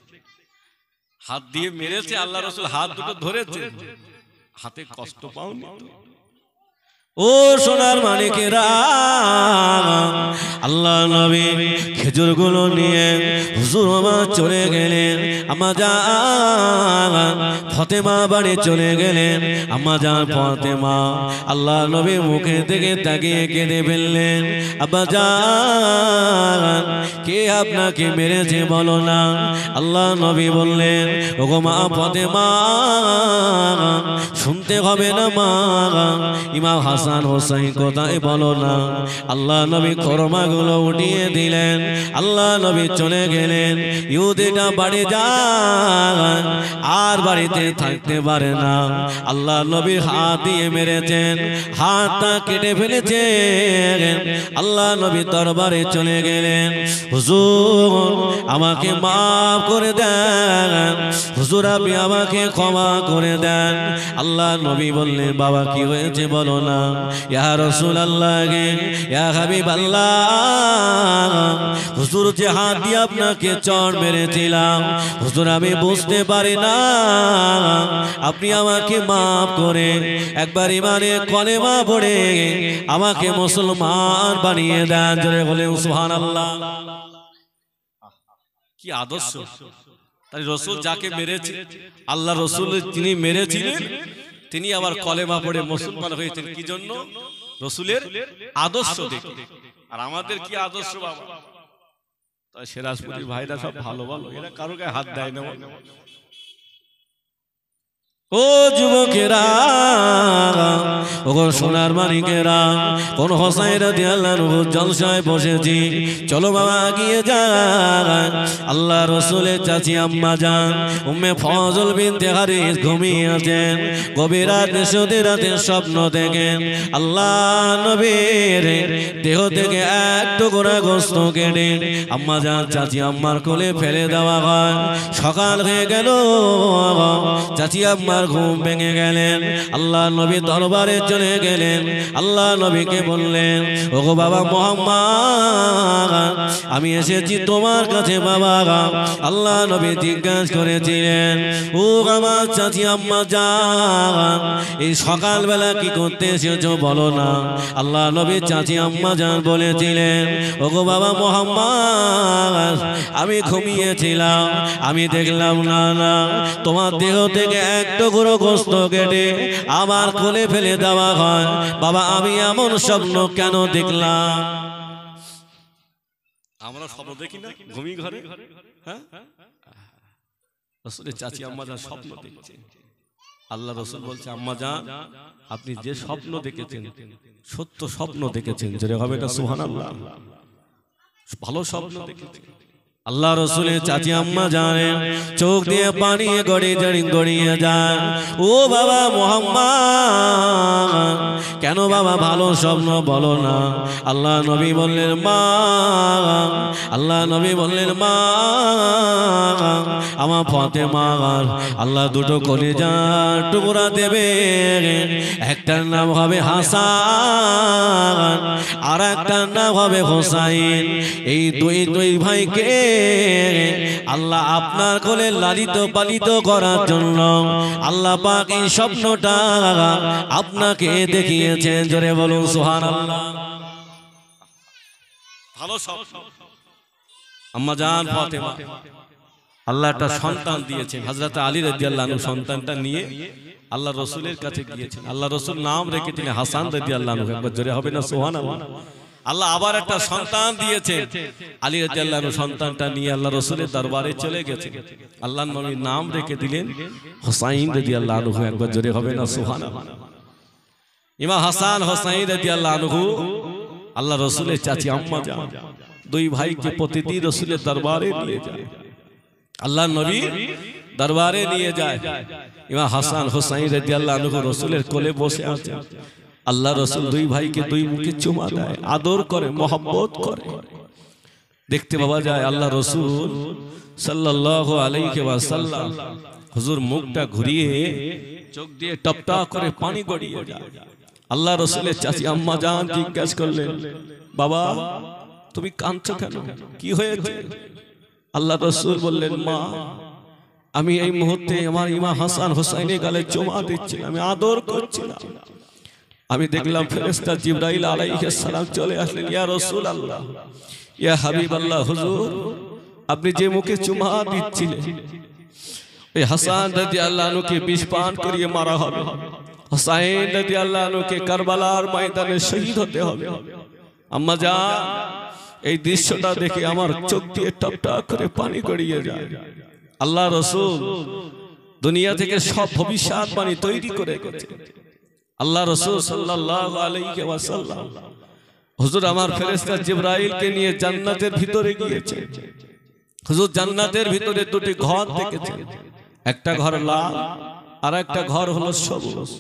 Speaker 1: হাত দিয়ে মেরেছে, আল্লাহ রাসূল হাত দুটো ধরেছে, হাতে কষ্ট পাওনি তো? ও সোনার মানিকেরা, আল্লাহ নবী খেজুর গুলো নিয়ে হুজুর বাবা চলে গেলেন। আম্মা জান ফাতেমা বাড়ি চলে গেলেন। আম্মা জান ফাতেমা আল্লাহ নবী মুখে থেকে তাকিয়ে কেঁদে ফেললেন। আব্বা জান, কে আপনাকে মেরেছে বলো না? আল্লাহ নবী বললেন, ওগো মা ফাতেমা, শুনতে হবে না মা, ইমাম হাসান হোসেন কোথায় বলো না? আল্লাহ নবী খরমাগুলো উঠিয়ে দিলেন। আল্লাহ নবী চলে গেলেন। ইহুদিটা বাড়ি যায়, আর বাড়িতে থাকতে পারে না। আল্লাহ নবী হাত দিয়ে মেরেছেন, হাতটা কেটে ফেলেছেন। আল্লাহ নবী দরবারে চলে গেলেন। হুজুর, আমাকে মাফ করে দেন, হুজুর আপনি আমাকে ক্ষমা করে দেন। আল্লাহ নবী বললেন, বাবা কি হয়েছে বলো না? ইয়া রাসূলুল্লাহ, ইয়া হাবিবাল্লাহ, হুজুর যে হাত দিয়ে আপনাকে চড় মেরেছিলাম, হুজুর আমি বুঝতে পারি না, আপনি আমাকে মাফ করে একবার ইমানে কলেমা পড়ে আমাকে মুসলমান বানিয়ে দেন। জোরে বলে সুবহানাল্লাহ। কি আদর্শ! তাই রাসূল যাকে মেরেছে, আল্লাহ রাসূল তিনি মেরেছিলেন, তিনি আবার কলেমা পড়ে মুসলমান হয়েছেন। কি জন্য? রাসূলের আদর্শ দেখে। আর আমাদের কি আদর্শ বাবা! তাই সিরাজপুরের ভাইরা সব ভালো ভালো, এরা কারো গায়ে হাত দেয় না। ও যুবকেরা, ও সোনার মানিকেরা, কোন হোসাইন রাদিয়াল্লাহু আনহু জলসায় বসেছি, চলো বাবা এগিয়ে যাই। আল্লাহ রাসূলের চাচি আম্মা জান উম্মে ফজল বিনতে হারিস ঘুমিয়ে আছেন। গভীর রাতে সদের রাতে স্বপ্ন দেখেন আল্লাহ নবীর দেহ থেকে এক টুকরা গোশত কেটে আম্মা জান চাচি আম্মার কোলে ফেলে দেওয়া হয়। সকাল হয়ে গেল, চাচি আম্মা ঘুম ভেঙে গেলেন। আল্লাহ নবী দরবারে চলে গেলেন। আল্লাহ নবীকে বললেন, ওগো বাবা মুহাম্মদ, আমি এসেছি তোমার কাছে বাবা। আল্লাহ নবী জিজ্ঞাসা করেছিলেন, ও আমার চাচি আম্মা জান, এই সকালবেলা কি করতে এসেছো বলো না? আল্লাহ নবী চাচি আম্মা জান বলেছিলেন, ওগো বাবা মুহাম্মদ, আমি ঘুমিয়েছিলাম, আমি দেখলাম না না তোমার দেহ থেকে একটু গুঁড়ো গোশত কেটে আমার কোলে ফেলে দেওয়া হয়। বাবা আমি এমন স্বপ্ন কেন দেখলাম? আমরা স্বপ্ন দেখি না ঘুমি ঘরে? হ্যাঁ, রাসূলের চাচি আম্মা জান স্বপ্ন দেখছে। আল্লাহ রাসূল বলছে, আম্মা জান আপনি যে স্বপ্ন দেখেছেন সত্য স্বপ্ন দেখেছেন। জোরে হবে না সুবহানাল্লাহ। ভালো স্বপ্ন দেখেছেন। আল্লাহ রাসূলের চাচি আম্মা জানেন চোখ দিয়ে পানি গড়িয়ে যায়। ও বাবা মুহাম্মদ, কেন বাবা ভালো স্বপ্ন বলো না? আল্লাহ নবী বললেন মা, আল্লাহ নবী বললেন মা, আমার ফাতেমা আল্লাহ দুটো কলিজার টুকরা দেবে, একটার নাম হবে হাসান আর একটার নাম হবে হোসাইন। এই দুই ভাইকে আল্লাহ আপনার কোলে লালিত পালিত করার জন্য আল্লাহ পাক এই স্বপ্নটা আপনাকে দেখিয়েছেন। জোরে বলুন সুবহানাল্লাহ। ভালো স্বপ্ন। আম্মা জান ফাতেমা আল্লাহ একটা সন্তান দিয়েছেন। হযরত আলী রাদিয়াল্লাহু আনহু সন্তানটা নিয়ে আল্লাহ রাসূলের কাছে গিয়েছেন। আল্লাহ রাসূল নাম রেখেছিলেন হাসান রাদিয়াল্লাহু আনহু। একবার জোরে হবে না সুবহানাল্লাহ। আল্লাহ আবার একটা সন্তান দিয়েছেন। আলী রাদিয়াল্লাহু আনহু সন্তানটা নিয়ে আল্লাহ রাসূলের দরবারে চলে গেছে। আল্লাহর নবীর নাম রেখে দিলেন হুসাইন রাদিয়াল্লাহু আনহু। একবার জোরে হবে না সুবহানাল্লাহ। ইমাম হাসান হুসাইন রাদিয়াল্লাহু আনহু আল্লাহ রাসূলের চাচি আম্মা জান, দুই ভাইকে প্রতিদিন রাসূলের দরবারে নিয়ে যায়, আল্লাহর নবী দরবারে নিয়ে যায়। ইমাম হাসান হুসাইন রাদিয়াল্লাহু আনহু রাসূলের কোলে বসে আছে। আল্লাহ রাসূল দুই ভাইকে দুই মুখে চুমা দেয়, আদর করে, মহব্বত করে। দেখতে পাওয়া যায় আল্লাহ রাসূল সাল্লাল্লাহু আলাইহি ওয়াসাল্লাম হুজুর মুখটা ঘুরিয়ে চোখ দিয়ে টপটা করে পানি গড়িয়ে যায়। আল্লাহ রাসূলের চাচি আম্মা জান জিজ্ঞাসা করলেন, বাবা তুমি কাঁদছো কেন, কি হয়েছে? আল্লাহ রাসূল বললেন, মা আমি এই মুহূর্তে আমার ইমাম হাসান হুসাইনের গালে চুমা দিচ্ছিলাম, আমি আদর করছিলাম। আমি দেখলাম ফেরেশতা জিবরাইল আলাইহিস সালাম চলে আসলেন। ইয়া রাসূলুল্লাহ, ইয়া হাবিবাল্লাহ, হুজুর আপনি যে মুখে চুমা দিচ্ছিলেন এই হাসান রাদিয়াল্লাহু আনহুকে বিষ পান করিয়ে মারা হবে, হুসাইন রাদিয়াল্লাহু আনহুকে কারবালার ময়দানে শহীদ হতে হবে। আম্মা জান এই দৃশ্যটা দেখে আমার চোখ দিয়ে টপটপ করে পানি গড়িয়ে যায়। আল্লাহ রাসূল দুনিয়া থেকে সব ভবিষ্যৎবাণী তৈরি করে গেছে। আল্লাহ রাসূল সাল্লাল্লাহু আলাইহি ওয়াসাল্লাম হুজুর আমার ফেরেশতা জিবরাইলকে নিয়ে জান্নাতের ভিতরে গিয়েছে। হুজুর জান্নাতের ভিতরে দুটি ঘর দেখেছেন, একটা ঘর লাল আর একটা ঘর হলো সবুজ।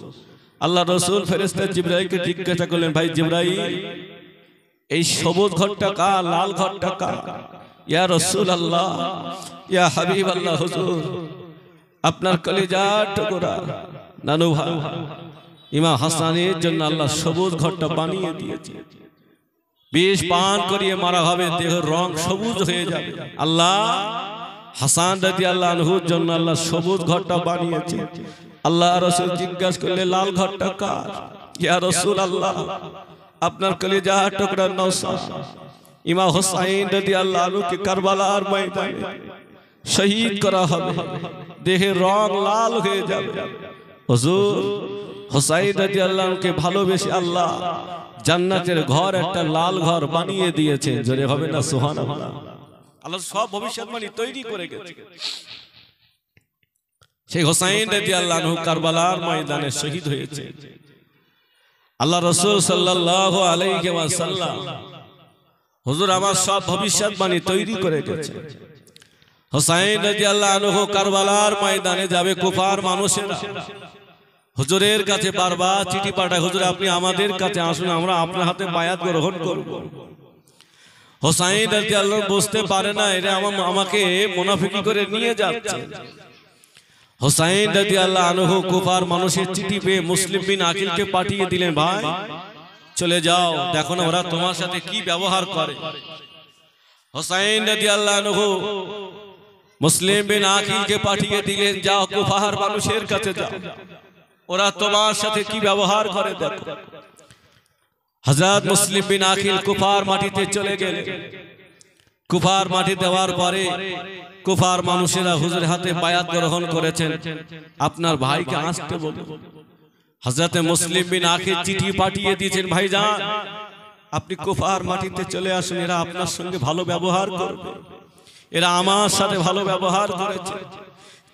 Speaker 1: আল্লাহ রাসূল ফেরেশতা জিবরাইলকে জিজ্ঞাসা করলেন, ভাই জিবরাইল এই সবুজ ঘরটা কার, লাল ঘরটা কার? ইয়া রাসূলুল্লাহ, ইয়া হাবিবাল্লাহ, হুজুর আপনার কলিজার টুকরা নানু ভাই ইমাম হাসানের জন্য আল্লাহ সবুজ ঘরটা বানিয়ে দিয়েছে। বিষ পান করিয়ে মারা হবে, দেহের রং সবুজ হয়ে যাবে। আল্লাহ হাসান রাদিয়াল্লাহু আনহুর জন্য আল্লাহ সবুজ ঘরটা বানিয়েছে। আল্লাহ রাসূল জিজ্ঞাসা করলেন, লাল ঘরটা কার? ইয়া রাসূলুল্লাহ আপনার কলিজার টুকরা নওশাদ ইমাম হুসাইন রাদিয়াল্লাহু আনহুকে কারবালার ময়দানে শহীদ করা হবে, দেহের রং লাল হয়ে যাবে। হুজুর হুসাইন রাদিয়াল্লাহু আনহুকে ভালোবেসে আল্লাহ জান্নাতের ঘর একটা লাল ঘর বানিয়ে দিয়েছে। জোরে হবে না সুবহানাল্লাহ। আল্লাহ সব ভবিষ্যৎবাণী তৈরি করে গেছে। সেই হুসাইন রাদিয়াল্লাহু আনহু কারবালার ময়দানে শহীদ হয়েছে। আল্লাহ রাসূল সাল্লাল্লাহু আলাইহি ওয়াসাল্লাম হুজুর আমার সব ভবিষ্যৎবাণী তৈরি করে গেছে। হুসাইন রাদিয়াল্লাহু আনহু কারবালার ময়দানে যাবে। কুফার মানুষেরা হুজুরের কাছে বারবার চিঠি পাঠায়, হুজুর আপনি আমাদের কাছে আসুন, আমরা আপনার হাতে বায়াত গ্রহণ করব। হুসাইন রাদিয়াল্লাহু আনহু বুঝতে পারে না এরা আমাকে মুনাফিকি করে নিয়ে যাচ্ছে। হুসাইন রাদিয়াল্লাহু আনহু কুফার মানুষের চিঠি পেয়ে মুসলিম বিন আকিলকে পাঠিয়ে দিলেন, ভাই চলে যাও, দেখো না ওরা তোমার সাথে কি ব্যবহার করে। হুসাইন রাদিয়াল্লাহু আনহু মুসলিম বিন আকিলকে পাঠিয়ে দিলেন, যাও কুফার মানুষের কাছে যাও, ওরা তোমার সাথে কি ব্যবহার করে দেখো। হযরত মুসলিম বিন আকিল কুফার মাটিতে চলে গেলেন। কুফার মাটি দেওয়ার পরে কুফার মানুষেরা হুজুরের হাতে বায়াত গ্রহণ করেছেন, আপনার ভাইকে আসতে বলুন। হযরত মুসলিম বিন আকিল চিঠি পাঠিয়ে দিয়েছেন, ভাইজান আপনি কুফার মাটিতে চলে আসুন, এরা আপনার সঙ্গে ভালো ব্যবহার করবে, এরা আমার সাথে ভালো ব্যবহার করেছে।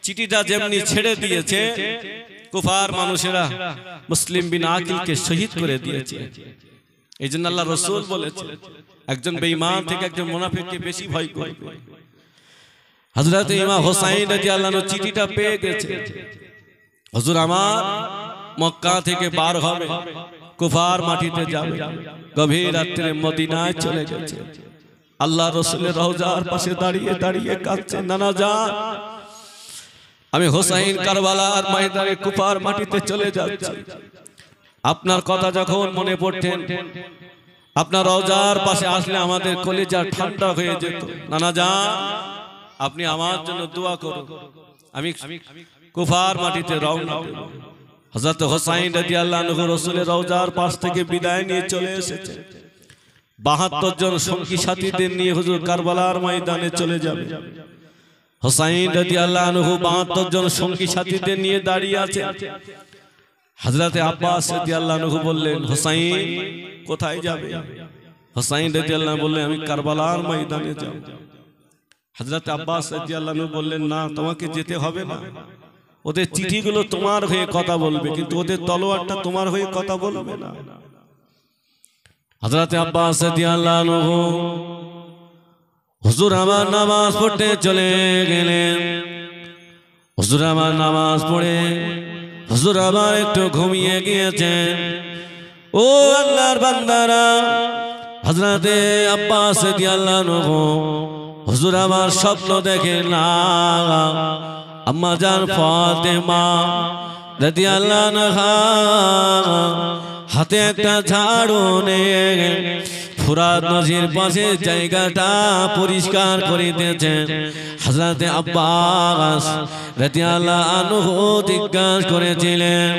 Speaker 1: চিঠিটা যেমনি ছেড়ে দিয়েছে কুফার মানুষেরা মুসলিম বিন আকিলকে শহীদ করে দিয়েছে। এই জন্য আল্লাহ রাসূল বলেছে একজন বেঈমান থেকে একজন মুনাফিককে বেশি ভয় করবে। হযরত ইমাম হুসাইন রাদিয়াল্লাহু আনহু চিঠিটা পেয়ে গেছে, হুজুর আমার মক্কা থেকে বার হবে, কুফার মাটিতে যাবে, গভীর রাত্রে মদিনায় চলে গেছে। আল্লাহ রাসূলের রওজার পাশে দাঁড়িয়ে দাঁড়িয়ে কাঁদছে, নানা জান আমি হুসাইন কারবালার ময়দানে কুফার মাটিতে চলে যাচ্ছি, আপনার কথা যখন মনে পড়তেন আপনার রওজার পাশে আসলে আমাদের কলিজা ঠান্ডা হয়ে যেত। নানা জান আপনি আমার জন্য দোয়া করুন, আমি কুফার মাটিতে রওনা দেব। হযরত হুসাইন রাদিয়াল্লাহু আনহু রাসূলের রওজার পাশ থেকে বিদায় নিয়ে চলে এসেছে। ৭২ জন সঙ্গী সাথীদের নিয়ে হুজুর কারবালার ময়দানে চলে যাবে। হুসাইন রাদিয়াল্লাহু আনহু ৭২ জন সঙ্গী সাথীদের নিয়ে দাঁড়িয়ে আছে। হযরত আব্বাস রাদিয়াল্লাহু আনহু বললেন, হুসাইন কোথায় যাবে? হুসাইন রাদিয়াল্লাহু বললেন আমি কারবালার ময়দানে যাব। হযরত আব্বাস রাদিয়াল্লাহু বললেন না, তোমাকে যেতে হবে না, ওদের চিঠিগুলো তোমার হয়ে কথা বলবে, কিন্তু ওদের তলোয়ারটা তোমার হয়ে কথা বলবে না। হযরত আব্বাস রাদিয়াল্লাহু হুজুর আমার নামাজ পড়তে চলে গেলেন। হুজুর আমার নামাজ পড়ে হুজুর আবার একটু ঘুমিয়ে গিয়েছেন। ও আল্লাহর বান্দারা, হযরত আব্বাস রাদিয়াল্লাহু হুজুর আমার স্বপ্ন দেখে না, আম্মা জান ফাতেমা রাদিয়াল্লাহু আনহা হাতে একটা ঝাড়ু নিয়ে ফুরাত নদীর পাশে জায়গাটা পরিষ্কার করে দিয়েছেন। হযরত আব্বাস রাদিয়াল্লাহু আনহু জিজ্ঞাসা করেছিলেন,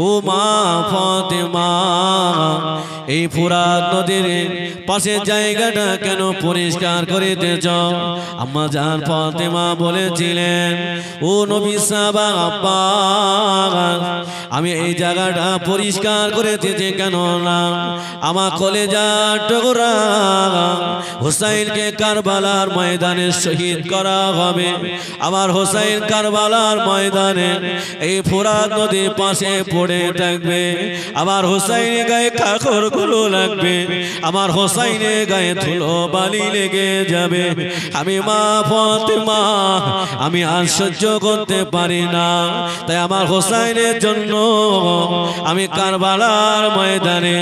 Speaker 1: ও মা ফাতেমা, এই ফুরাত নদীর পাশে জায়গাটা কেন পরিষ্কার করে দিয়েছ? আম্মা জান ফাতেমা বলেছিলেন, ও নবী সাহাবা আব্বাস, আমি এই জায়গাটা পরিষ্কার করে দিয়েছি কেন না, আমার কলেজার টুকরা হুসাইনকে কারবালার ময়দানে শহীদ করা হবে। আমার হুসাইন কারবালার ময়দানে এই ফুরাত নদীর পাশে পড়ে থাকবে। আমার হুসাইনের গায়ে কাকরগুলো লাগবে, আমার হুসাইনের গায়ে ধুলো বালি লেগে যাবে। আমি মা ফাতেমা, আমি আর সহ্য করতে পারি না, তাই আমার হুসাইনের জন্য আমি কারবালার ময়দানে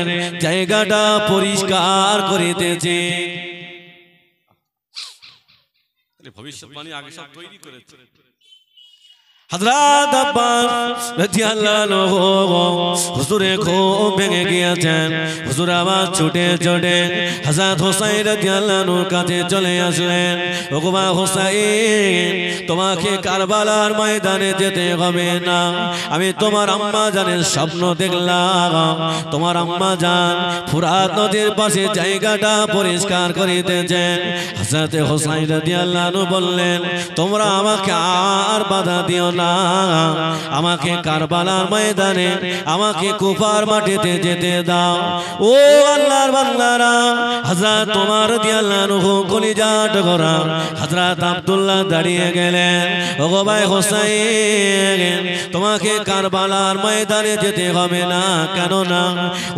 Speaker 1: জায়গাটা পরিষ্কার করিতেছি। ভবিষ্যৎবাণী আগে সব তৈরি করেছে। হযরত আব্বাস রাদিয়াল্লাহু হুজুরে ঘুম ভেঙে গিয়েছেন। হুজুর আবার ছুটে ছুটে হযরত হুসাইন রাদিয়াল্লাহুর কাছে চলে আসলেন। ওগো মা হুসাইন, তোমাকে কারবালার ময়দানে যেতে হবে না, আমি তোমার আম্মা জানের স্বপ্ন দেখলাম। তোমার আম্মা জান ফুরাত নদীর পাশে জায়গাটা পরিষ্কার করিতেছেন। হযরত হুসাইন রাদিয়াল্লাহু বললেন, তোমরা আমাকে আর বাধা দিও না, আমাকে কারবালার ময়দানে, আমাকে কুফার মাটিতে যেতে দাও। ও আল্লাহর বান্দারা, হযরত ওমর রাদিয়াল্লাহু কলিজা টুকরা হযরত আব্দুল্লাহ দাঁড়িয়ে গেলেন। ওগো ভাই হুসাইন, তোমাকে কারবালার ময়দানে যেতে হবে না, কেন না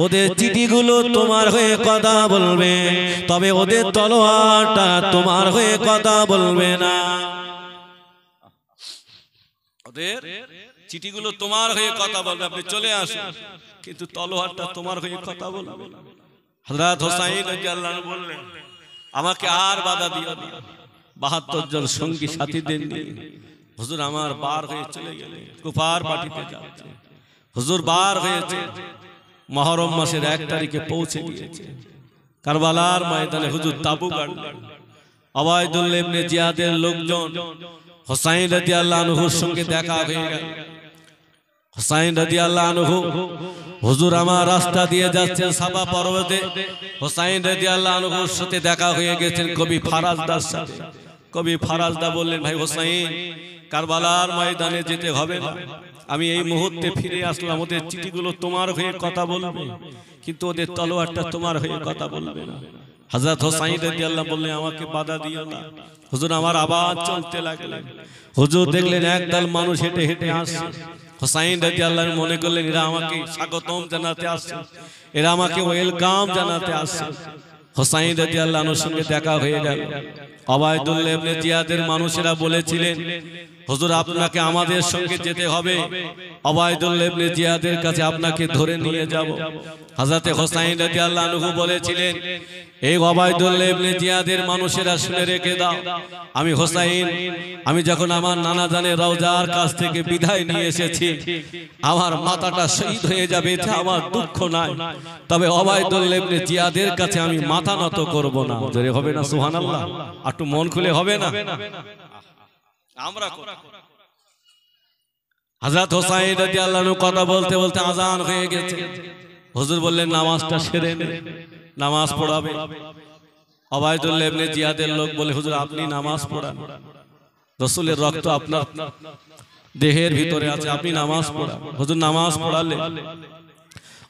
Speaker 1: ওদের চিঠিগুলো তোমার হয়ে কথা বলবে, তবে ওদের তলোয়ারটা তোমার হয়ে কথা বলবে না। ওদের চিঠিগুলো তোমার হয়ে কথা বলবে, আপনি চলে আসুন, কিন্তু তলোয়ারটা তোমার হয়ে কথা বলবে না। হযরত হুসাইন রাদিয়াল্লাহু আনহু বললেন, আমাকে আর বাধা দিও না। ৭২ জন সঙ্গী সাথীদের নিয়ে হুজুর আমার বার হয়ে চলে গেলেন, কুফার পার্টিতে যাচ্ছে। হুজুর বার হয়েছে, মুহররম মাসের ১ তারিখে পৌঁছে গিয়েছে কারবালার ময়দানে। হুজুর তাবু গাড়লেন। উবাইদুল্লাহ ইবনে জিয়াদের লোকজন হুসাইন রাদিয়াল্লাহু আনহুর সঙ্গে দেখা হয়ে গেল। হুসাইন রাদিয়াল্লাহু আনহু হুজুর আমার রাস্তা দিয়ে যাচ্ছেন সাফা পর্বতে। হুসাইন রাদিয়াল্লাহু আনহুর সাথে দেখা হয়ে গেছেন কবি ফারাজদার সাথে। কবি ফারাজদা বললেন, ভাই হুসাইন, কারবালার ময়দানে যেতে হবে না, আমি এই মুহূর্তে ফিরে আসলাম। ওদের চিঠিগুলো তোমার হয়ে কথা বলবে, কিন্তু ওদের তলোয়ারটা তোমার হয়ে কথা বলবে না। হযরত হুসাইন রাদিয়াল্লাহু বললেন, আমাকে বাধা দিও না। হুজুর আমার আবার চলতে লাগলেন। হুজুর দেখলেন একদল মানুষ হেঁটে হেঁটে আসছে। হুসাইন রাদিয়াল্লাহু মনে করলেন এরা আমাকে স্বাগতম জানাতে আসছে, এরা আমাকে ওয়েলকাম জানাতে আসছে। হুসাইন রাদিয়াল্লাহুর সঙ্গে দেখা হয়ে গেল। উবাইদুল্লাহ ইবনে জিয়াদের মানুষেরা বলেছিলেন, হুজুর আপনাকে আমাদের সঙ্গে যেতে হবে, উবাইদুল্লাহ ইবনে জিয়াদের কাছে আপনাকে ধরে নিয়ে যাব। হযরত হুসাইন রাদিয়াল্লাহু আনহু বলেছিলেন, এই উবাইদুল্লাহ ইবনে জিয়াদের মানুষেরা শুনে রেখে দাও, আমি হুসাইন, আমি যখন আমার নানা জানের রওজার কাছ থেকে বিদায় নিয়ে এসেছি, আমার মাথাটা শহীদ হয়ে যাবে এতে আমার দুঃখ নাই, তবে উবাইদুল্লাহ ইবনে জিয়াদের কাছে আমি মাথা নত করব না। জোরে হবে না সুবহানাল্লাহ? একটু মন খুলে হবে না? আমরা হযরত হুসাইন রাদিয়াল্লাহু আনহু কথা বলতে বলতে আযান হয়ে গেছে। হুজুর বললেন, নামাজটা সেরে নে, নামাজ পড়াবে। উবাইদুল্লাহ ইবনে জিয়াদের লোক বলে, হুজুর আপনি নামাজ পড়ান, রাসূলের রক্ত আপনার দেহের ভিতরে আছে, আপনি নামাজ পড়ান। হুজুর নামাজ পড়ালেন।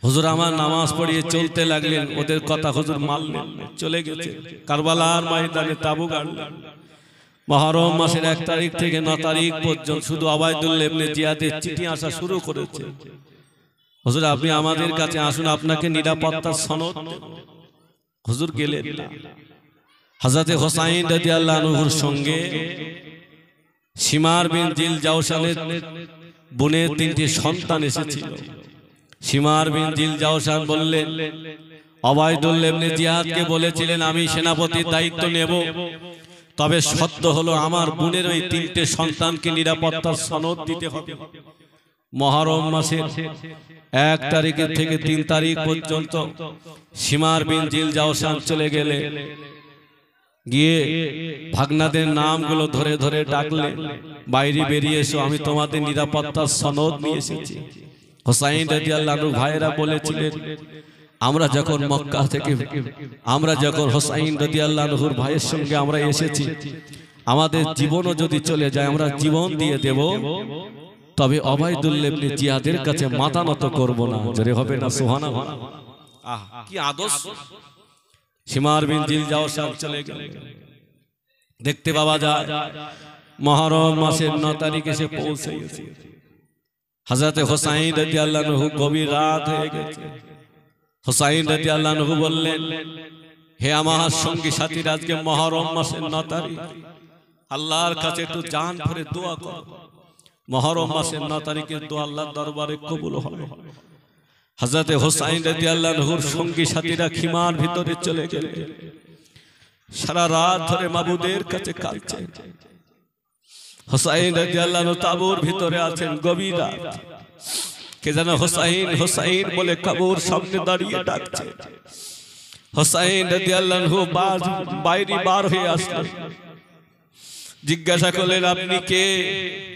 Speaker 1: হুজুর আমার নামাজ পড়িয়ে চলতে লাগলেন, ওদের কথা হুজুর মানলেন, চলে গেছে কারবালার ময়দানে তাবু গাড়লেন। মুহররম মাসের 1 তারিখ থেকে 9 তারিখ পর্যন্ত শুধু ওবায়দুল্লাহ ইবনে জিয়াদের চিঠি আসা শুরু করেছে। হুজুর আপনি আমাদের কাছে আসুন, আপনাকে নিরাপত্তার সনদ। হুজুর গেলেন না। হযরতে হুসাইন রাদিয়াল্লাহু আনহুর সঙ্গে শিমার বিন জিল জাওশানের বোনের 3টি সন্তান এসেছিল। শিমার বিন জিল জাওশান বললেন, ওবায়দুল্লাহ ইবনে জিয়াদকে বলেছিলেন আমি সেনাপতির দায়িত্ব নেব, তবে শর্ত হলো আমার বোনের ওই 3টে সন্তানকে নিরাপত্তার সনদ দিতে হবে। মুহররম মাসের 1 তারিখ থেকে 3 তারিখ পর্যন্ত শিমার বিন জিল জাওশান চলে গেলে গিয়ে ভাগনাদের নামগুলো ধরে ধরে ডাকলেন, বাইরে বেরিয়ে এসো, আমি তোমাদের নিরাপত্তার সনদ নিয়ে এসেছি। হুসাইন রাদিয়াল্লাহু আনহু ভাইরা বলেছিলেন, আমরা যখন মক্কা থেকে হুসাইন রাদিয়াল্লাহু আনহুর ভাইয়ের সঙ্গে আমরা এসেছি, আমাদের জীবনও যদি চলে যায় আমরা জীবন দিয়ে দেব, তবে ওবায়দুল্লাহ ইবনে জিয়াদের কাছে মাথা নত করব না। জোরে হবে না সুবহানাল্লাহ। আহ কি আদর্শ! শিমার বিন জিল জাওশান চলে গেল। দেখতে পাওয়া যায় মুহররম মাসের 9 তারিখ এসে পৌঁছে গেছে। হযরতে হুসাইন রাদিয়াল্লাহু আনহু গভীর রাত হয়ে গেছে। হুসাইন রাদিয়াল্লাহু আনহু বললেন, হে আমার সঙ্গী সাথীরা, আজকে মুহররম মাসের 9 তারিখ, আল্লাহর কাছে একটু জান ভরে দোয়া করো। মুহররম মাসের 9 তারিখের দোয়া আল্লাহর দরবারে কবুল হবে। হযরতে হুসাইন রাদিয়াল্লাহু আনহুর সঙ্গী সাথীরা খিমার ভিতরে চলে গেলেন। সারা রাত ধরে মাবুদের কাছে কাঁদছে। হুসাইন রাদিয়াল্লাহু আনহু তাবুর ভিতরে আছেন, গভীর রাত। কে যেন হুসাইন হুসাইন বলে কবর সামনে দাঁড়িয়ে ডাকছে। হুসাইন রাদিয়াল্লাহু আনহু বাইরে বার হয়ে আসলেন। জিজ্ঞাসা করলেন, আপনি কে?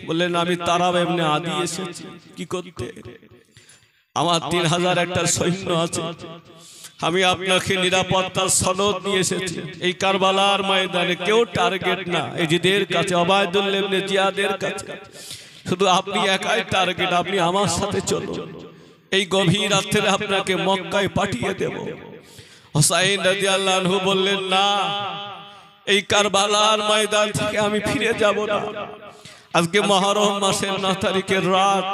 Speaker 1: বললেন, আমি তারাব ইবনে আদি এসেছি। কি করতে? আমার 3000 একটা সৈন্য আছে, আমি আপনাকে নিরাপত্তার সনদ নিয়ে এসেছি। এই কারবালার ময়দানে কেউ টার্গেট না, এজিদের কাছে, ওবায়দুল্লাহ ইবনে জিয়াদের কাছে শুধু আপনি একাই টার্গেট। আপনি আমার সাথে চলুন, এই গভীর রাতে আপনাকে মক্কায় পাঠিয়ে দেব। হুসাইন রাদিয়াল্লাহু আনহু বললেন, না, এই কারবালার ময়দান থেকে আমি ফিরে যাব না। আজকে মুহররম মাসের 9 তারিখের রাত,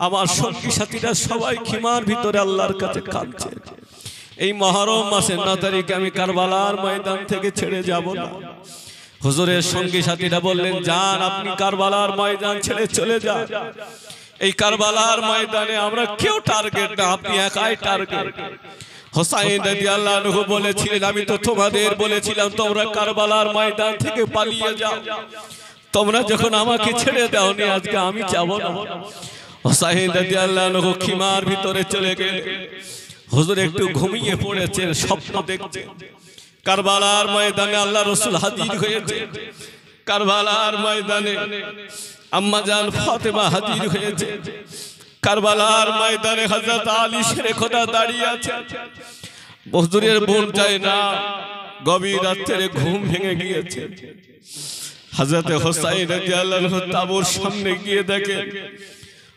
Speaker 1: আমার সঙ্গী সাথীরা সবাই খিমার ভিতরে আল্লাহর কাছে কাঁদছে। এই মুহররম মাসের 9 তারিখে আমি কারবালার ময়দান থেকে ছেড়ে যাব না। হুজুরের সঙ্গী সাথীরা বললেন, যান, আপনি কারবালার ময়দান ছেড়ে চলে যান। এই কারবালার ময়দানে আমরা কেউ টার্গেট না, আপনি একাই টার্গেট। হুসাইন রাদিয়াল্লাহু আনহু বলেছিলেন, আমি তো তোমাদের বলেছিলাম তোমরা কারবালার ময়দান থেকে পালিয়ে যাও, তোমরা যখন আমাকে ছেড়ে দাওনি, আজকে আমি যাব না। হুসাইন রাদিয়াল্লাহু আনহু খিমার ভিতরে চলে গেলেন। হুজুর একটু ঘুমিয়ে পড়েছেন, স্বপ্ন দেখছেন। কারবালার ময়দানে আল্লাহ রাসূল হাজির হয়েছে। কারবালার ময়দানে আম্মা জান ফাতেমা হাজির হয়েছে। কারবালার ময়দানে হযরত আলী শেরে খোদা দাঁড়িয়ে আছে। হুজুরের বোন যায় না, গভীর রাতে ঘুম ভেঙে গিয়েছে। হযরতে হুসাইন রাদিয়াল্লাহু আনহু তাবুর সামনে গিয়ে দেখেন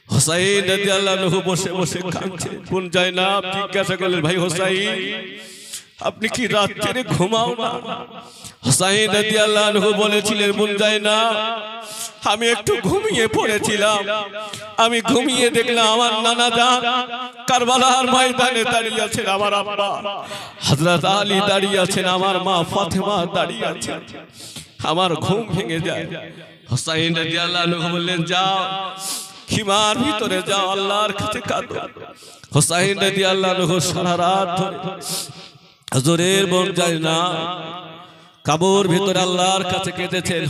Speaker 1: হুসাইন রাদিয়াল্লাহু আনহু বসে বসে কাঁদছে। বোন যায় না জিজ্ঞাসা করলেন, ভাই হুসাইন, আপনি কি রাতে ঘুমাও না? হুসাইন রাদিয়াল্লাহু আনহু বলেছিলেন, বোন যায় না, আমি একটু ঘুমিয়ে পড়েছিলাম। আমি ঘুমিয়ে দেখলাম আমার নানা জান কারবালার ময়দানে দাঁড়িয়ে আছেন, আমার আব্বা হযরত আলী দাঁড়িয়ে আছেন, আমার মা ফাতেমা দাঁড়িয়ে আছেন। আমার ঘুম ভেঙে যায়। হুসাইন রাদিয়াল্লাহু আনহু বললেন, যাও, খিমার ভিতরে যাও, আল্লাহর কাছে কাঁদো। হুসাইন রাদিয়াল্লাহু আনহু সারা রাত ধরে হুজুরের বোন যায় না কবর ভিতরে আল্লাহর কাছে কেঁদেছেন।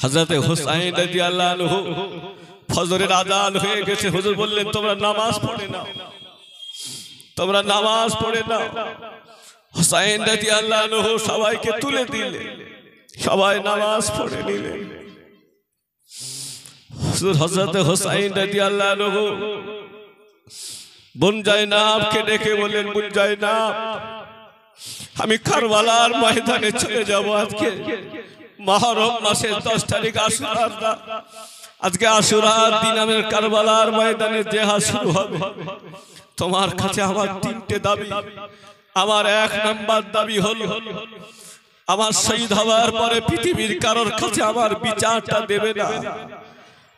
Speaker 1: হযরতে হুসাইন রাদিয়াল্লাহু আনহু ফজরের আযান হয়ে গেছে। হুজুর বললেন, তোমরা নামাজ পড়ে নাও, তোমরা নামাজ পড়ে নাও। হুসাইন রাদিয়াল্লাহু আনহু সবাইকে তুলে দিলেন, সবাই নামাজ পড়ে নিলেন। হুজুর হযরতে হুসাইন রাদিয়াল্লাহু আনহু বোন জায়নাবকে ডেকে বললেন, বোন জায়নাব, আমি কারবালার ময়দানে চলে যাব। আজকে মুহররম মাসের 10 তারিখ আশুরার রাত। আজকে আশুরার দিন আমার কারবালার ময়দানে জিহাদ শুরু হবে।
Speaker 2: তোমার কাছে আমার তিনটে দাবি। আমার এক নাম্বার দাবি হলো আমার শহীদ হওয়ার পরে পৃথিবীর কারোর কাছে আমার বিচারটা দেবে না।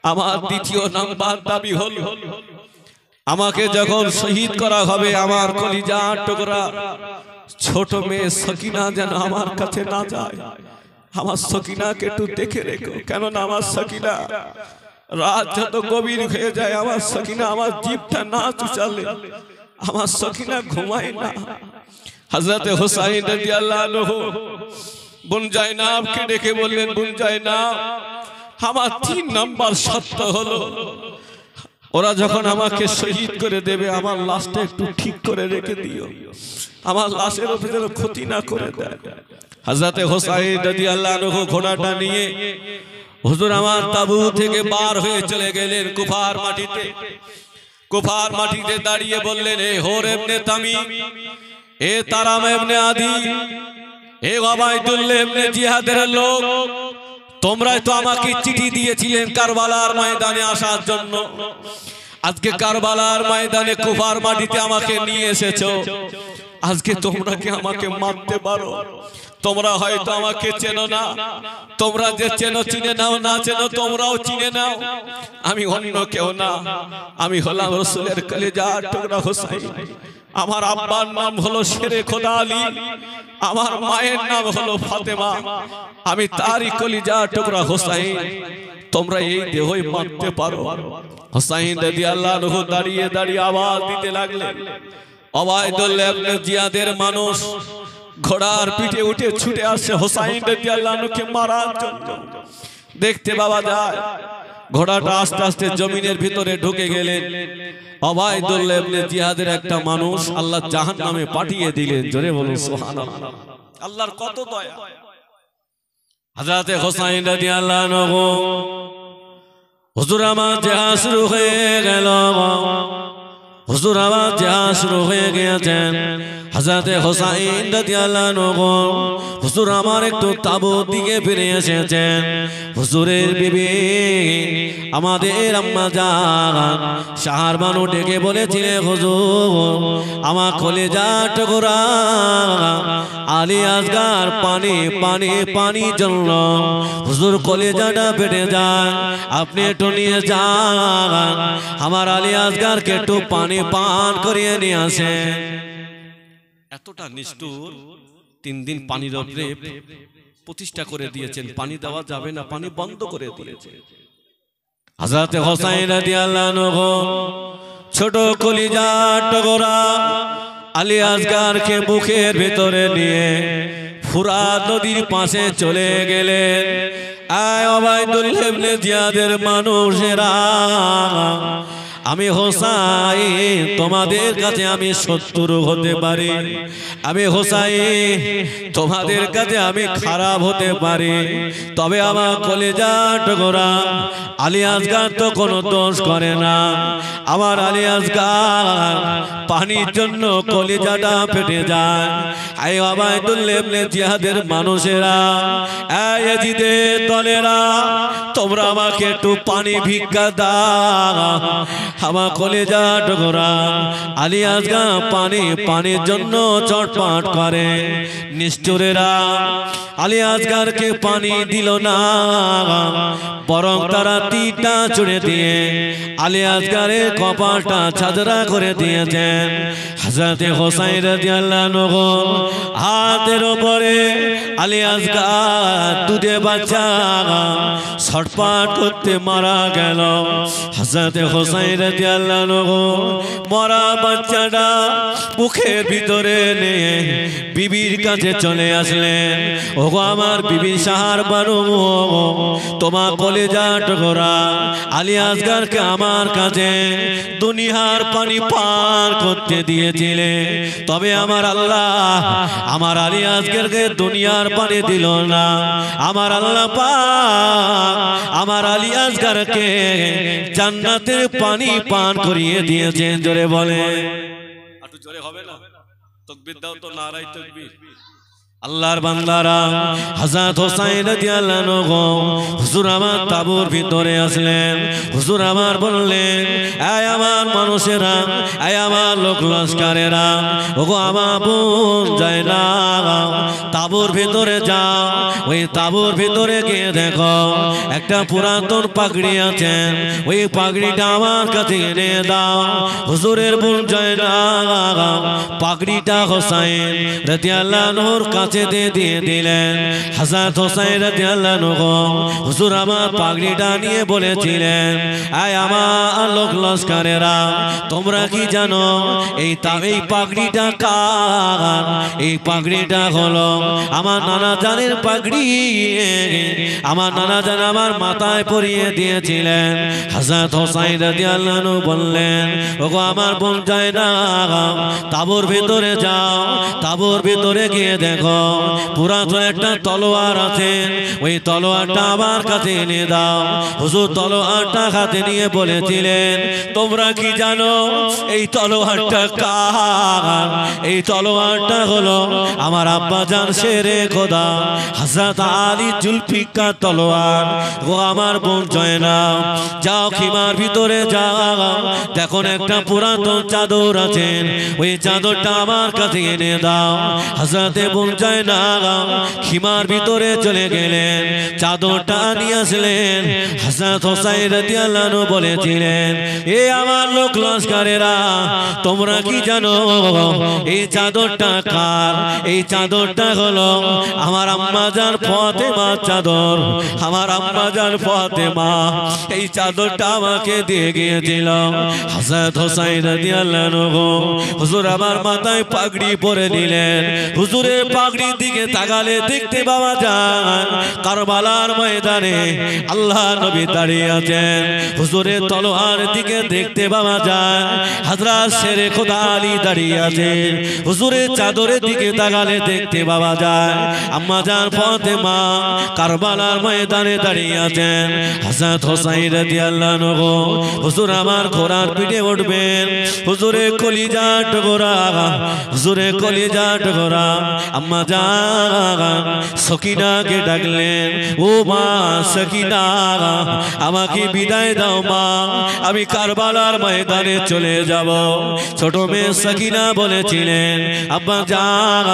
Speaker 2: আমার দ্বিতীয় নাম্বার দাবি হলো আমাকে যখন শহীদ করা হবে আমার কলিজার টুকরা ছোট মেয়ে সকিনা যেন আমার কাছে না যায়। আমার সকিনাকে একটু দেখে রেখো, কেননা আমার সকিনা রাত যত গভীর হয়ে যায় আমার সকিনা আমার জিভটা না চুচালে আমার সকিনা ঘুমায় না। হযরত হুসাইন রাদিয়াল্লাহু আনহু বোন জায়নাবকে ডেকে বললেন, বোন জায়নাব, আমার 3 নাম্বার শর্ত হলো ওরা যখন আমাকে শহীদ করে দেবে আমার লাশটা একটু ঠিক করে রেখে দিও, আমার লাশের উপরে যেন ক্ষতি না করে দেয়। হযরত হুসাইন রাদিয়াল্লাহু আনহু ঘোড়াটা নিয়ে হুজুর আমার তাবু থেকে বার হয়ে চলে গেলেন কুফার মাটিতে। কুফার মাটিতে দাঁড়িয়ে বললেন, এ হোর ইবনে তামিম, এ তারাম ইবনে আদি, এ ওবাইদুল্লাহ ইবনে জিহাদের লোক, তোমরাই তো আমাকে চিঠি দিয়েছিলেন কারবালার ময়দানে আসার জন্য। আজকে কারবালার ময়দানে কুফার মাটিতে আমাকে নিয়ে এসেছো। আজকে তোমরা কি আমাকে মারতে পারো? তোমরা হয়তো আমাকে চেনো না, তোমরা যে চেনো চিনে নাও, না চেনো তোমরাও চিনে নাও। আমি অন্য কেউ না, আমি হলাম রাসূলের কলিজার টুকরা হুসাইন। আমার আব্বার নাম হলো শেরে খোদা আলী, আমার মায়ের নাম হলো ফাতেমা, আমি তারই কলিজার টুকরা হুসাইন। তোমরা এই দেহই মারতে পারো? হুসাইন রাদিয়াল্লাহু আনহু দাঁড়িয়ে দাঁড়িয়ে আওয়াজ দিতে লাগলেন। ওবাইদুল্লাহ ইবনে জিয়াদের মানুষ ঘোড়ার পিঠে উঠে ছুটে আসছে হুসাইন রাদিয়াল্লাহু আনহুকে মারার জন্য। দেখতে পাওয়া যায় ঘোড়াটা আস্তে আস্তে জমিনের ভিতরে ঢুকে গেলেন। ওবাইদুল্লাহ ইবনে জিয়াদের একটা মানুষ আল্লাহ জাহান্নামে পাঠিয়ে দিলেন। জোরে বলুন সুবহানাল্লাহ। আল্লাহর কত দয়া। হযরত হুসাইন রাদিয়াল্লাহু আনহু হুজুর আমার জিহাদ শুরু হয়ে গেল, হুজুর আমার জিহাদ শুরু হয়ে গিয়েছেন। হযরত হুসাইন রাদিয়াল্লাহু আনহু হুজুর আমার একটু তাঁবুর দিকে ফিরে এসেছেন। হুজুরের বিবি আমাদের আম্মা জান শাহরবানু ডেকে বলেছিলেন, হুজুর আমার কলিজার টুকরা আলী আসগার পানি পানি পানি জন্য হুজুর কলিজাটা ফেটে যায়, আপনি একটু নিয়ে যান, আমার আলী আসগারকে একটু পানি পান করিয়ে নিয়ে আসেন। এতটা নিষ্ঠুর, 3 দিন পানির উপরে প্রতিষ্ঠা করে দিয়েছেন, পানি দেওয়া যাবে না, পানি বন্ধ করে দিয়েছেন। হযরত হুসাইন রাদিয়াল্লাহু আনহু ছোট কলিজার টুকরা আলী আসগারকে বুকের ভিতরে নিয়ে ফুরাত নদীর পাশে চলে গেলেন। আয় ওবাইদুল্লাহ ইবনে জিয়াদের মানুষেরা, আমি হুসাইন তোমাদের কাছে আমি শত্রু হতে পারি, আমি হুসাইন তোমাদের কাছে আমি খারাপ হতে পারি, তবে আমার কলিজার টুকরা আলী আসগার তো কোনো দোষ করে না। আমার আলী আসগার পানির জন্য কলিজাটা ফেটে যায়। আয় ওবাইদুল্লাহ ইবনে জিয়াদের মানুষেরা, এই ইয়াজিদের দলেরা, তোমরা আমাকে একটু পানি ভিক্ষা দাও, আমার কলিজা টুকরা আলী আসগার পানি পানির জন্য চটপট করে। নিষ্ঠুরেরা আলী আসগারকে পানি দিল না, বরং তারা তীরটা ছুঁড়ে দিয়ে আলী আসগারের কপালটা ছাদরা করে দিয়েছেন। হযরত হুসাইন রাদিয়াল্লাহু আনহু হাতের উপরে আলী আসগার দুধে বাচ্চা ছটপট করতে মারা গেল। হযরত হুসাইন রাদিয়াল্লাহু আনহু মরা বাচ্চাটা মুখের ভিতরে নিয়ে বিবির কাছে চলে আসলেন। ওগো আমার বিবি শাহরবানু, তোমার কলিজা টুকরা আলী আসগারকে আমার কাছে দুনিয়ার পানি পান করতে দিয়েছিলে, তবে আমার আল্লাহ আমার আলী আসগারকে দুনিয়ার পানি দিল না। আমার আল্লাহ পাক আমার আলী আসগারকে জান্নাতের পানি পান করিয়ে দিয়েছেন। জোরে বলে, একটু জোরে হবে না? তাকবীর দাও তো, নারায়ে তাকবীর।
Speaker 1: আল্লাহর বান্দারা হযরত হুসাইন রাদিয়াল্লাহু আনহু হুজুর আমার তাবুর ভিতরে আসলেন। হুজুর আমার বললেন, এই আমার মানুষেরা, এই আমার লোক লস্করেরা, ওগো আমার বোন জায়নাব, তাবুর ভিতরে যাও। ওই তাবুর ভিতরে গিয়ে দেখো একটা পুরাতন পাগড়ি আছে, ওই পাগড়িটা আমার কাছে এনে দাও। হুজুরের বোন জায়নাব পাগড়িটা হুসাইন রাদিয়াল্লাহু আনহুর কাছে দিয়ে দিলেন। হযরত হুসাইন রাদিয়াল্লাহু আনহু হুজুর আমার পাগড়িটা নিয়ে বলেছিলেন, আয় আমার লোক লস্করেরা, তোমরা কি জানো এই পাগড়িটা কার? এই পাগড়িটা হলো আমার নানা জানের পাগড়ি। আমার নানা জান আমার মাথায় পরিয়ে দিয়েছিলেন। হযরত হুসাইন রাদিয়াল্লাহু আনহু বললেন, ওগো আমার বোন জায়নাব, তাবুর ভিতরে যাও। তাবুর ভিতরে গিয়ে দেখো পুরাতন একটা তলোয়ার আছে, ওই তলোয়ারটা আমার কাছে এনে দাও। হুজুর তলোয়ারটা হাতে নিয়ে বলেছিলেন, তোমরা কি জানো এই তলোয়ারটা কার? এই তলোয়ারটা হলো আমার আব্বা জান শেরে খোদা হযরত আলী জুলফিকার তলোয়ার। ও আমার বোন জায়নাব, যাও খিমার ভিতরে যাও, দেখো একটা পুরাতন চাদর আছে, ওই চাদরটা আমার কাছে এনে দাও। হযরত বোন জায়নাব খিমার ভিতরে চলে গেলেন, চাদরটা নিয়ে আসলেন। হযরত হুসাইন রাদিয়াল্লাহু আনহু বলেছিলেন, এ আমার লোক লস্করেরা, তোমরা কি জানো এই চাদরটা কার? এই চাদরটা হলো আমার আম্মা জান ফাতেমার চাদর। আমার আম্মা জান ফাতেমা এই চাদরটা আমাকে দিয়ে গিয়েছিল। হযরত হুসাইন রাদিয়াল্লাহু আনহু হুজুর আমার মাথায় পাগড়ি পরে দিলেন। হুজুরের পাগড়ির দিকে তাকালে দেখতে পাওয়া যায় কারবালার ময়দানে আল্লাহ নবী দাঁড়িয়ে আছেন। হুজুরের তলোয়ার দিকে দেখতে পাওয়া যায় হযরত শেরে খোদা আলী দাঁড়িয়ে আছেন। হুজুরের চাদরের দিকে তাকালে দেখতে পাওয়া যায় আম্মা জান ফাতেমা কারবালার ময়দানে দাঁড়িয়ে আছেন। হযরত হুসাইন রাদিয়াল্লাহু আনহু হুজুর আমার ঘোড়ার পিঠে উঠবেন। হুজুরের কলিজা টুকরা, হুজুরের কলিজা টুকরা আম্মা জান সকিনাকে ডাকলেন, ও মা সকিনা, আমাকে বিদায় দাও মা, আমি কারবালার ময়দানে চলে যাব। ছোট মেয়ে সকিনা বলেছিলেন, আব্বা জান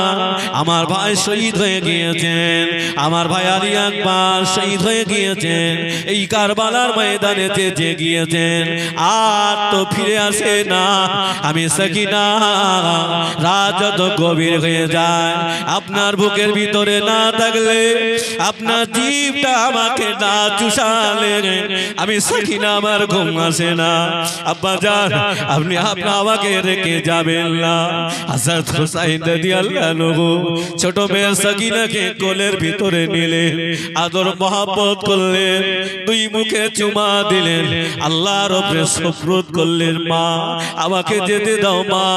Speaker 1: আমার ভাই শহীদ হয়ে গিয়েছেন, আমার ভাই আলী আকবর শহীদ হয়ে গিয়েছেন, এই কারবালার ময়দানে যে গিয়েছেন আর তো ফিরে আসে না। আমি সকিনা রাত যত গভীর হয়ে যায় আপনার বুকের ভিতরে না থাকলে, আপনার জিভটা আমাকে না চুষালে আমি সকিনা আমার ঘুম আসে না। আব্বা জান আপনি আমাকে রেখে যাবেন না। হযরত হুসাইন রাদিয়াল্লাহু আনহু ছোট মেয়ে সকিনাকে কোলের ভিতরে নিলেন, আদর মহব্বত করলেন, দুই মুখে চুমা দিলেন, আল্লাহর উপরে সুপ্রত করলেন, মা আমাকে যেতে দাও মা,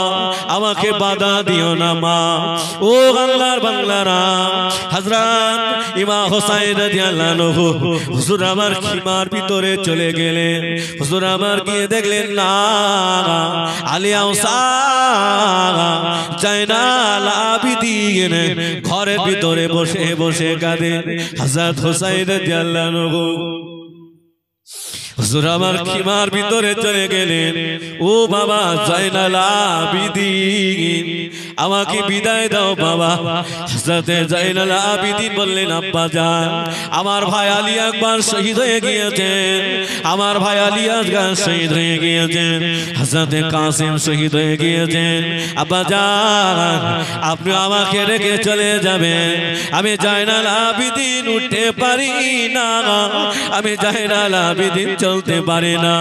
Speaker 1: আমাকে বাধা দিও না মা। ও আল্লাহর বাংলারা, হযরত ইমাম হুসাইন রাদিয়াল্লাহু আনহু হুজুর আমার খিমার ভিতরে চলে গেলেন। হুজুর আমার গিয়ে দেখলেন না আলিয়া জায়নাল আবিদিন ঘরের ভিতরে বসে বসে কাঁদে। হযরত হুসাইন রাদিয়াল্লাহু আনহু হুজুর আমার খিমার ভিতরে চলে গেলেন, ও বাবা জায়নাল আবিদিন আমাকে বিদায় দাও বাবা। হযরত জায়নাল আবিদিন বললেন, আব্বা জান আমার ভাই আলী আকবর শহীদ হয়ে গিয়েছেন, আমার ভাই আলী আকবর শহীদ হয়ে গিয়েছেন, হযরত কাসিম শহীদ হয়ে গিয়েছেন। আব্বা জান আপনি আমাকে রেখে চলে যাবেন, আমি জায়নাল আবিদিন উঠতে পারি না, আমি জায়নাল আবিদিন চলতে পারি না,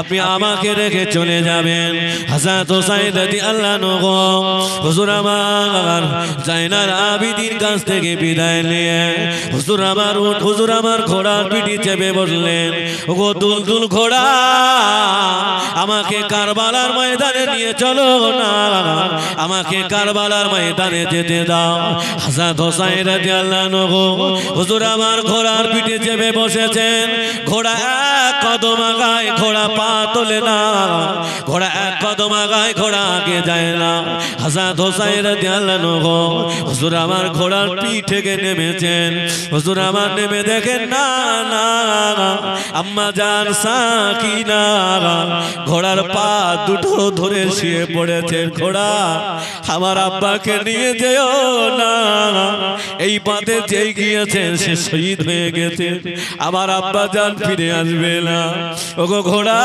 Speaker 1: আপনি আমাকে রেখে চলে যাবেন। হযরত হুসাইন রাদিয়াল্লাহু আনহু হুজুর আমার জায়নাল আবিদিন কাছ থেকে বিদায় নিয়ে হুজুর আমার ঘোড়ার পিঠে চেপে বসলেন, ওগো দুলদুল ঘোড়া আমাকে কারবালার ময়দানে নিয়ে চলো না, আমাকে কারবালার ময়দানে যেতে দাও। হযরত হুসাইন রাদিয়াল্লাহু আনহু হুজুর আমার ঘোড়ার পিঠে চেপে বসেছেন, ঘোড়া এক কদম আগায় ঘোড়া পা তোলে না, ঘোড়া এক কদম আগায় ঘোড়া আগে যায় না। হযরত হোসাইন রাদিয়াল্লাহু আনহু হুজুর আমার ঘোড়ার পিঠ থেকে নেমেছেন। হুজুর আমার নেমে দেখেন না না আম্মা জান সাকিনা ঘোড়ার পা দুটো ধরে শুয়ে পড়েছে। ঘোড়া আমার আব্বাকে নিয়ে যেও না, এই পথে যেই গিয়েছেন সে শহীদ হয়ে গেছে, আমার আব্বা জান ফিরে আসবে না। ওগো ঘোড়া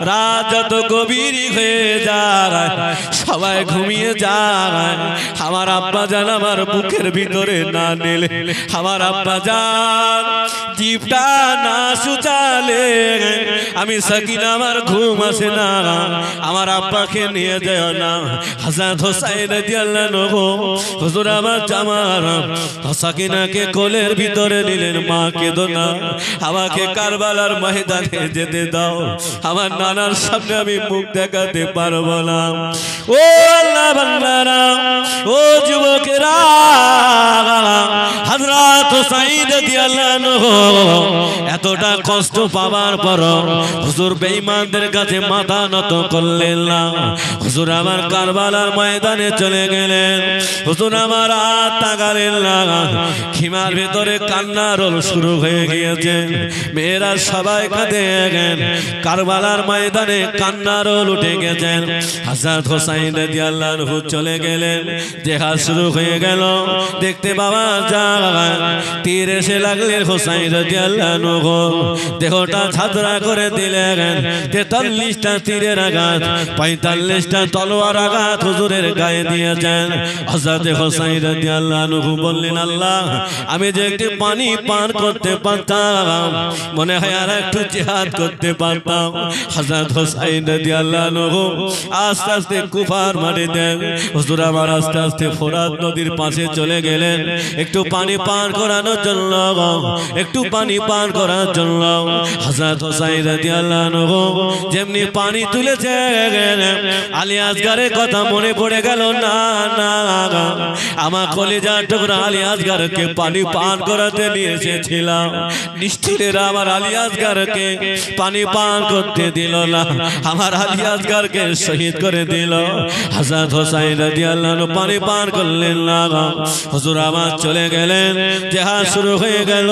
Speaker 1: রাত যত গভীর হয়ে যায় সবাই ঘুমিয়ে যায়, আমার আব্বা জান আমার বুকের ভিতরে না নিলে, আমার আব্বা জান জিভটা না সুচালে আমি সাকিনা আমার ঘুম আসে না, আমার আব্বাকে নিয়ে যায় না। হযরত হোসাইন রাদিয়াল্লাহু আনহু হুজুর আমার জামার সাকিনাকে কোলের ভিতরে নিলেন। মা কেঁদো না, আমাকে কারবালার ময়দানে যেতে দাও, আমার নানার সামনে আমি মুখ দেখাতে পারবো না। ও আল্লাহ বান্দারা, ও যুবকেরা, হযরত হোসাইন রাদিয়াল্লাহু আনহু এতটা কষ্ট পাওয়ার পর হুজুর বেঈমানদের কাছে মাথা নত করলেন না। হুজুর আমার কারবালার ময়দানে চলে গেলেন। হুজুর আমার হাত তাকালেন না, খিমার ভিতরে কান্না রোল শুরু হয়ে গিয়েছে। মেয়েরা সবাই কাঁদে গেলেন, কারবালার ময়দানে কান্না রোল উঠে গেছেন। হযরত হোসাইন রাদিয়াল্লাহু আনহু চলে গেলেন, দেখা শুরু হয়ে গেল। দেখতে বাবা যায় তীর এসে লাগলেন হোসাইন রাদিয়াল্লাহু আনহু, দেহটা ছাতরা করে দিলেন। 43টা তীরের আঘাত, 45টা তলোয়ার আঘাত হুজুরের গায়ে দিয়েছেন। হযরত হোসাইন রাদিয়াল্লাহু আনহু বললেন, আল্লাহ আমি যে একটু পানি পান করতে পারতাম, মনে হয় আর একটু জিহাদ করতে পারতাম। হযরত হোসাইন রাদিয়াল্লাহু আনহু আস্তে আস্তে কুফার মাটি দেন। হুজুর আমার আস্তে আস্তে ফোরাত নদীর পাশে চলে গেলেন একটু পানি পান করানোর জন্য, একটু পানি পান করার জন্য। হযরত হোসাইন রাদিয়াল্লাহু আনহু যেমনি পানি তুলেছে আলী আসগরের কথা মনে পড়ে গেল। না না আমার কলিজার টুকরা আলী আসগরকে পানি পান করাতে নিয়ে এসেছিলাম, নিষ্ঠুরেরা আমার আলী আসগরকে পানি পান করতে দিল না, আমার আলী আসগরকে শহীদ করে দিল। হযরত হোসাইন রাদিয়াল্লাহু আনহু পানি পান করলেন না। হুজুর আমার চলে গেলেন, জিহাদ শুরু হয়ে গেল।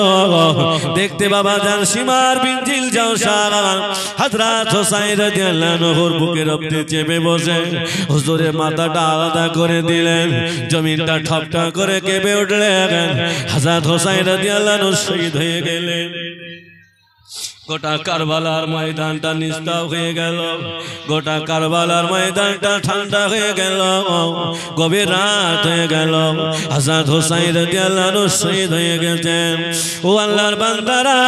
Speaker 1: দেখতে বাবা জান সীমার বিনজিল জওশা হযরত হোসাইন রাদিয়াল্লাহু আনহুর বুকের উপরে চেপে বসে হুজুরের মাথাটা আলাদা করে দিলেন। জমিনটা ঠপঠপ করে কেঁপে উঠলেন। হযরত হোসাইন রাদিয়াল্লাহু আনহু শহীদ হয়ে গেলেন। গোটা কারবালার ময়দানটা নিস্তাব হয়ে গেল, গোটা কারবালার ময়দানটা ঠান্ডা হয়ে গেল, গভীর রাত হয়ে গেল। হযরত হোসাইন রাদিয়াল্লাহু আনহু শহীদ হয়ে গেছেন। ও আল্লাহর বান্দারা,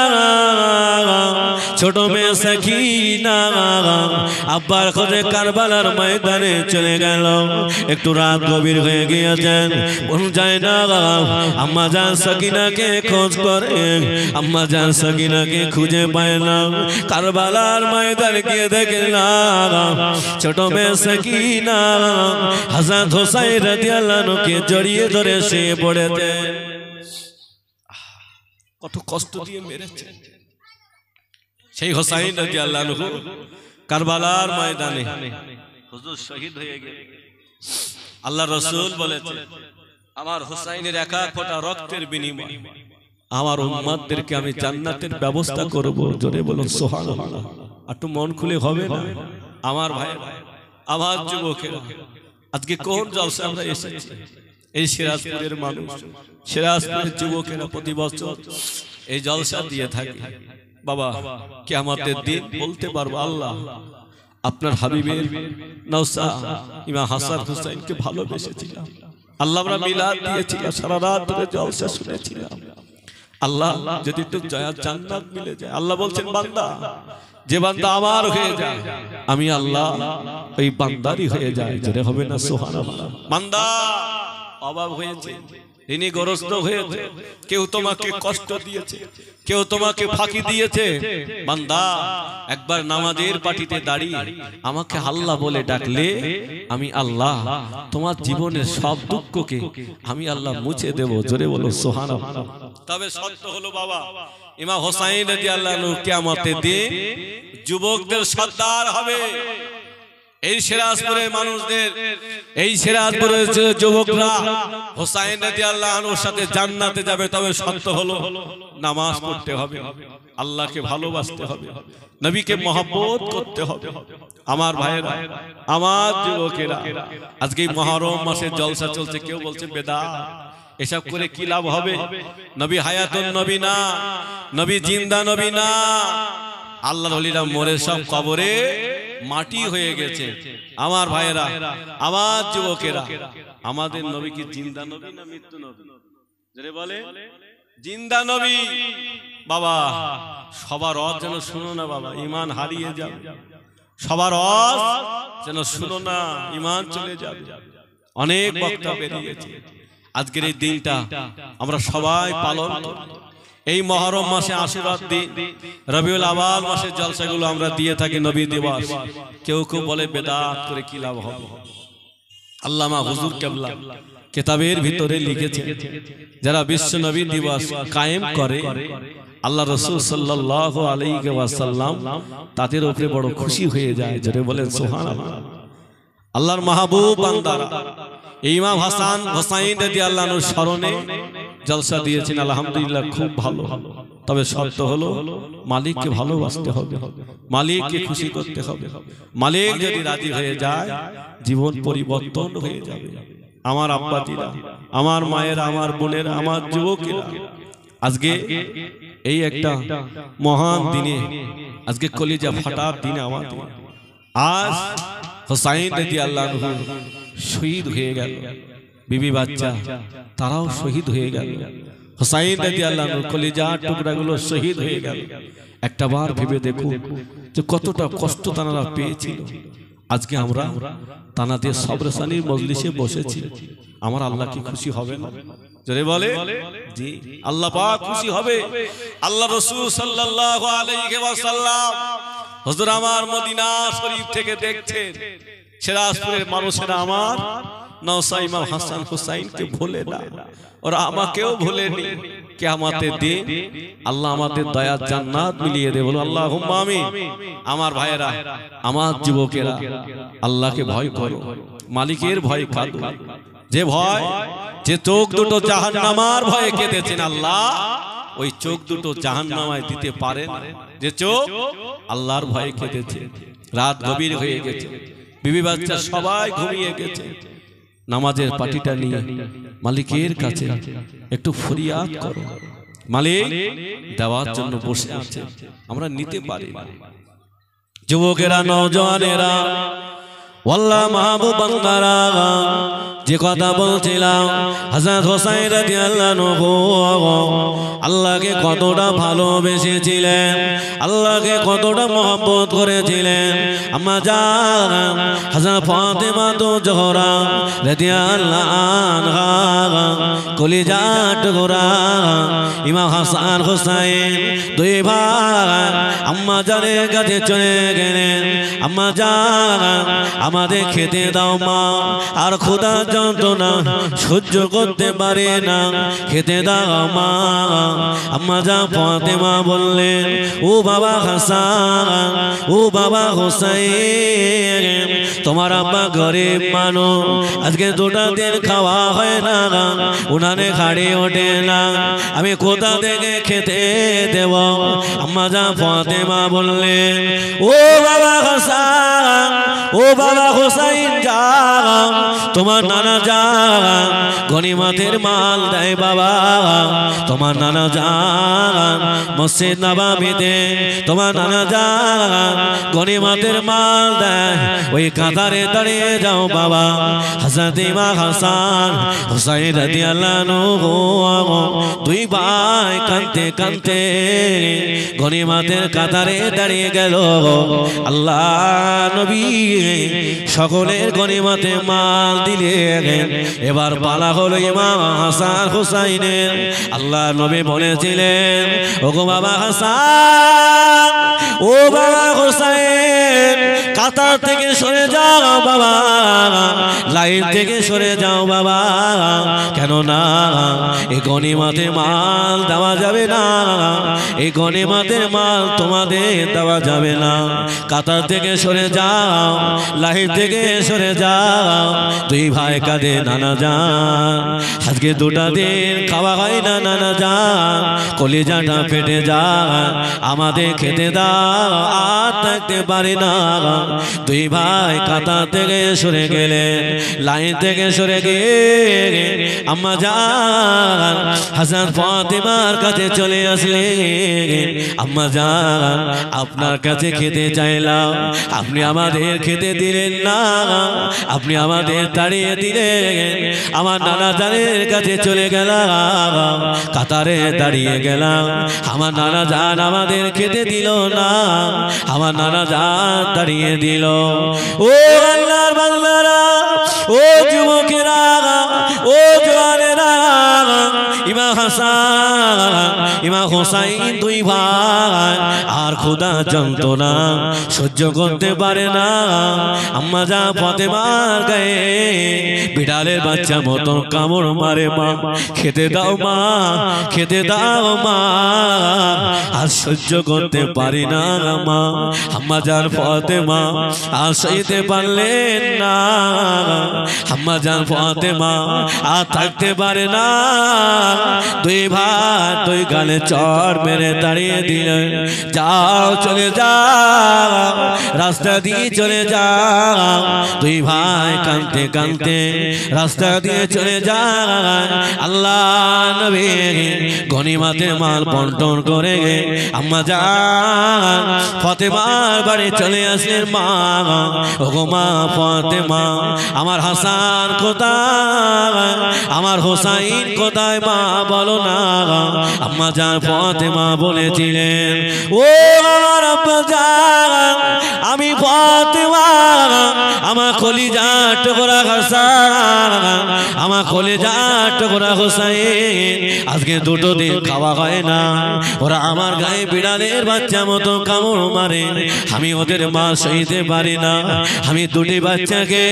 Speaker 1: ছোট মেয়ে সাকিনা আব্বার খোঁজে কারবালার ময়দানে চলে গেল। একটু রাত গভীর হয়ে গিয়েছেন, কোন যায় না। আম্মা জান সাকিনাকে খোঁজ করে, আম্মা জান সাকিনাকে খুঁজে পায় না। কারবালার ময়দানে গিয়ে দেখলাম ছোট মেয়ে সাকিনা হযরত হোসাইন রাদিয়াল্লাহু আনহুকে জড়িয়ে ধরে শুয়ে পড়েছে। কত কষ্ট দিয়ে মেরেছে সেই হোসাইন রাদিয়াল্লাহু আনহু কারবালার ময়দানে হুজুর শহীদ হয়ে গেলেন। আল্লাহ রাসূল বলেছেন, আমার হোসাইনের এক এক ফোঁটা রক্তের বিনিময়ে আমার উম্মতদেরকে আমি জান্নাতের ব্যবস্থা করব। জোরে বলুন সুবহানাল্লাহ। একটু মন খুলে হবে না আমার ভাই, আমার যুবকেরা? আজকে কোন জলসা আমরা এসেছি? এই সিরাজপুরের মানুষ, সিরাজপুরের যুবকেরা প্রতি বছর এই জলসা দিয়ে থাকে। বাবা কিয়ামতের দিন বলতে পারবো, আল্লাহ আপনার হাবিবের নওসা ইমাম হাসান হুসাইনকে ভালোবেসেছিলাম, আল্লাহ আমরা মিলাদ দিয়েছিলাম, সারা রাত ধরে জলসা শুনেছিলাম। আল্লাহ যদি একটু জান্নাত মিলে যায়, আল্লাহ বলছেন বান্দা যে বান্দা আমার হয়ে যায় আমি আল্লাহ ওই বান্দারই হয়ে যায়। জোরে হবে না সুবহানাল্লাহ। বান্দা অভাব হয়েছে,
Speaker 2: ঋণগ্রস্ত হয়েছে, কেউ তোমাকে কষ্ট দিয়েছে, কেউ তোমাকে ফাঁকি দিয়েছে, বান্দা একবার নামাজের পাটিতে দাঁড়িয়ে আমাকে আল্লাহ বলে ডাকলে আমি আল্লাহ তোমার জীবনের সব দুঃখকে আমি আল্লাহ মুছে দেব। জোরে বলো সুবহানাল্লাহ। তবে সত্য হলো বাবা, ইমাম হোসাইন রাদিয়াল্লাহু আনহু কিয়ামতের দিন যুবকদের সর্দার হবে। এই সিরাজপুরের মানুষদের, এই সিরাজপুরের যুবকরা হোসাইন রাদিয়াল্লাহু আনহুর সাথে জান্নাতে যাবে। তবে সত্য হলো নামাজ পড়তে হবে, আল্লাহকে ভালোবাসতে হবে, নবীকে মহব্বত করতে হবে। আমার ভাইয়েরা, আমার যুবকেরা, আজকে মুহররম মাসে জলসা চলছে, কেউ বলছে বেদাত, এসব করে কি লাভ হবে? নবী হায়াতুন নবী না, নবী জিন্দা নবী না। আল্লাহর ওলিরা মরে সব কবরে মাটি হয়ে গেছে। আমার ভাইয়েরা, আমার যুবকেরা, আমাদের নবী কি জিন্দা নবী না মৃত্যু নবী? যারা বলে জিন্দা নবী, বাবা সবার রস যেন শুনো না বাবা, ঈমান হারিয়ে যাবে। সবার রস যেন শুনো না, ঈমান চলে যাবে। অনেক বক্তা বেরিয়ে গেছে। আজকের এই দিনটা আমরা সবাই পালন করি। এই মুহররম মাসে আশুরার দিন, রবিউল আউয়াল মাসে জলসাগুলো আমরা দিয়ে থাকি নবী দিবস। কেউ কেউ বলে বেদাত করে কি লাভ হবে? আল্লামা হুজুর কেবলা কিতাবের ভিতরে লিখেছে, যারা বিশ্ব নবী দিবস কায়েম করে আল্লাহ রাসূল সাল্লাল্লাহু আলাইহি ওয়াসাল্লাম তাদের উপরে বড় খুশি হয়ে যায়। জোরে বলেন সুবহানাল্লাহ। আল্লাহর মাহবুব বান্দারা ইমাম হাসান হোসাইন রাদিয়াল্লাহু আনহুর স্মরণে জলসা দিয়েছেন, আলহামদুলিল্লাহ খুব ভালো। তবে শর্ত হলো মালিককে ভালোবাসতে হবে, মালিককে খুশি করতে হবে। মালিক যদি রাজি হয়ে যায় জীবন পরিবর্তন হয়ে যাবে। আমার আব্বাজিরা, আমার মায়েরা, আমার বোনেরা, আমার যুবকেরা, আজকে এই একটা মহান দিনে, আজকে কলিজা ফাটার দিনে আমাদের আজ হোসাইন রাদিয়াল্লাহু আনহু শহীদ হয়ে গেল, বিবি বাচ্চা তারাও শহীদ হয়ে গেল। হোসাইন রাদিয়াল্লাহু আনহু কলিজার টুকরাগুলো শহীদ হয়ে গেল। একটা বার ভেবে দেখো যে কতটা কষ্ট তারা পেয়েছিল। আজকে আমরা তানাদের সবরসানির মজলিসে বসেছি, আমার আল্লাহ কি খুশি হবে না? যারা বলে জি আল্লাহ পাক খুশি হবে। আল্লাহ রাসূল সাল্লাল্লাহু আলাইহি ওয়াসাল্লাম হুজুর আমার মদিনা শরীফ থেকে দেখছেন, সিরাজপুরের মানুষেরা আমার নওশা ইমাম হাসান হুসাইনকে ভুলে না, ওরা আমাকেও ভুলেনি। কিয়ামতের দিন আল্লাহ আমাদের দয়ার জান্নাত মিলিয়ে দেবে, বলো আল্লাহুম্মা আমিন। আমার ভাইয়েরা, আমার যুবকেরা, আল্লাহকে ভয় করো, মালিকের ভয় কাঁদো। যে ভয়, যে চোখ দুটো জাহান্নামার ভয়ে কেঁদেছেন আল্লাহ, ওই চোখ দুটো জাহান্নামায় দিতে পারেন। যে চোখ আল্লাহর ভয়ে কেঁদেছে, রাত গভীর হয়ে গেছে, বিবি বাচ্চা সবাই ঘুমিয়ে গেছে, নামাজের পাটিটা নিয়ে মালিকের কাছে একটু ফরিয়াদ করো। মালিক দেওয়ার জন্য বসে আছে, আমরা নিতে পারি না। যুবকেরা, নওজওয়ানেরা, ওয়াল্লাহ মাহবুব বান্দারা, যে কথা বলছিলাম হযরত হোসাইন রাদিয়াল্লাহু আনহু আল্লাহকে কতটা ভালোবেসেছিলেন, আল্লাহকে কতটা মহব্বত করেছিলেন। আম্মা জান হযরত ফাতেমা জোহরা রাদিয়াল্লাহু আনহা কলিজার টুকরা ইমাম হাসান হোসাইন দুই ভাই আম্মা জানের কাছে চলে গেলেন। আম্মা জান আমাদের খেতে দাও মা, আর খোদা যন্ত্রণা সহ্য করতে পারে না, খেতে দাও মা। আম্মা জান ফাতেমা বললেন, ও বাবা হাসান, ও বাবা হোসাইন, তোমার আব্বা গরিব মানুষ, আজকে দুটা দিন খাওয়া হয় না, উনানে খাড়ি ওঠে না, আমি কোথা থেকে খেতে দেব? আম্মা জান ফাতেমা বললেন, ও বাবা হাসান, ও বাবা হোসাইন, যা তোমার নানা যা গনিমতের মাল দেয় বাবা, তোমার নানা যান মসজিদ নববীতে, তোমার নানা যান গনিমতের মাল দেয়, ওই কাতারে দাঁড়িয়ে যাও বাবা। হযরত ইমাম হাসান হুসাইন রাদিয়াল্লাহু আনহু দুই ভাই কাঁদতে কাঁদতে গনিমতের কাতারে দাঁড়িয়ে গেল। আল্লাহ নবী সকলের গনিমতে মাল দিলেন,
Speaker 1: এবার পালা হলো ইমাম হাসান হুসাইনের। আল্লাহ নবী বলেছিলেন, ওগো বাবা হাসান, ও বাবা হুসাইন, কাতার থেকে সরে যাও বাবা, লাইন থেকে সরে যাও বাবা, কেননা এই গনিমতের মাল দেওয়া যাবে না, এই গনিমতের মাল তোমাদের দেওয়া যাবে না। কাতার থেকে সরে যাও, লাইন থেকে সরে যাও। দুই ভাই কাঁদে, নানা যান আজকে দুটা দিন খাওয়া হয় না, নানা যান কলিজাটা ফেটে যায়, আমাদের খেতে দাও, আর থাকতে পারি না। দুই ভাই কাতার থেকে সরে গেলে, লাইন থেকে সরে গিয়ে আম্মা জান হাসান ফাতিমার কাছে চলে আসলে, আম্মা জান আপনার কাছে খেতে চাইলাম, আপনি আমাদের খেতে দিলেন না, আপনি আমাদের তাড়িয়ে দিলেন। আমার নানা জানের কাছে চলে গেলাম, কাতারে দাঁড়িয়ে গেলাম, আমার নানা জান আমাদের খেতে দিল না, আমার নানা জান দাঁড়িয়ে দিল। ও আল্লাহর বান্দারা, ও যুবকেরা, ও জওয়ানেরা, ইমাম হাসান ইমাম হুসাইন দুই ভাই আর খোদা যন্ত্রণা সহ্য করতে পারে না। আম্মা জান ফাতেমার গায়ে বিড়ালের বাচ্চা মতো কামড় মারে, মা খেতে দাও, মা খেতে দাও মা, আর সহ্য করতে পারি না মা। আম্মা জান ফাতেমা আর সইতে পারলেন না, আম্মা জান ফাতেমা আর থাকতে পারে না। দুই ভাই দুই গালে চড় মেরে তাড়িয়ে দিলেন, যাও চলে যাও, রাস্তা দিয়ে চলে যাও। দুই ভাই কাঁদতে কাঁদতে রাস্তা দিয়ে চলে যায়। আল্লাহ নবী গনিমতের মাল বন্টন করে আম্মা জান ফাতেমার বাড়ি চলে আসলেন। মা, ওগো মা ফাতেমা, আমার হাসান কোথায়, আমার হুসাইন কোথায় মা বলো না। আম্মা জান ফাতেমা বলেছিলেন, ও আমার আব্বা জান, আমি ফাতেমা, আমার কলিজা টুকরা হাসান, আমার কলিজা টুকরা হুসাইন আজকে দুটো দিন খাওয়া হয় না, ওরা আমার গায়ে বিড়ালের বাচ্চা মতো কামড় মারে, আমি ওদের মা সইতে পারি না। আমি দুটি বাচ্চাকে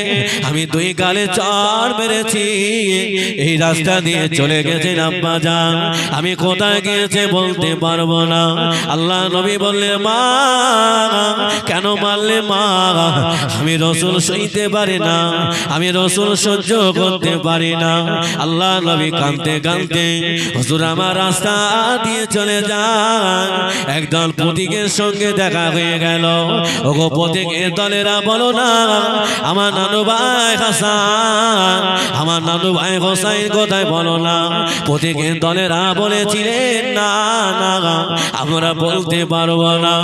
Speaker 1: আমি দুই গালে চড় মেরেছি, এই রাস্তা দিয়ে চলে গেছেন আব্বা জান, আমি কোথায় গিয়েছে বলতে পারবো না। আল্লাহ নবী বললেন, মা কেন মারলে মা, আমি রসুল সইতে পারি না, আমি রসুল সহ্য করতে পারি না। আল্লাহ নবী কাঁদতে কাঁদতে হুজুর আমার রাস্তা দিয়ে চলে যান। একদল পথিকের সঙ্গে দেখা হয়ে গেল। ওগো পথিকের দলেরা বলো না, আমার নানু ভাই হাসান, আমার নানু ভাই হোসাইন কোথায় বলো না। পথিকের দলেরা বলেছিলেন, না না আমরা বলতে পারবো না।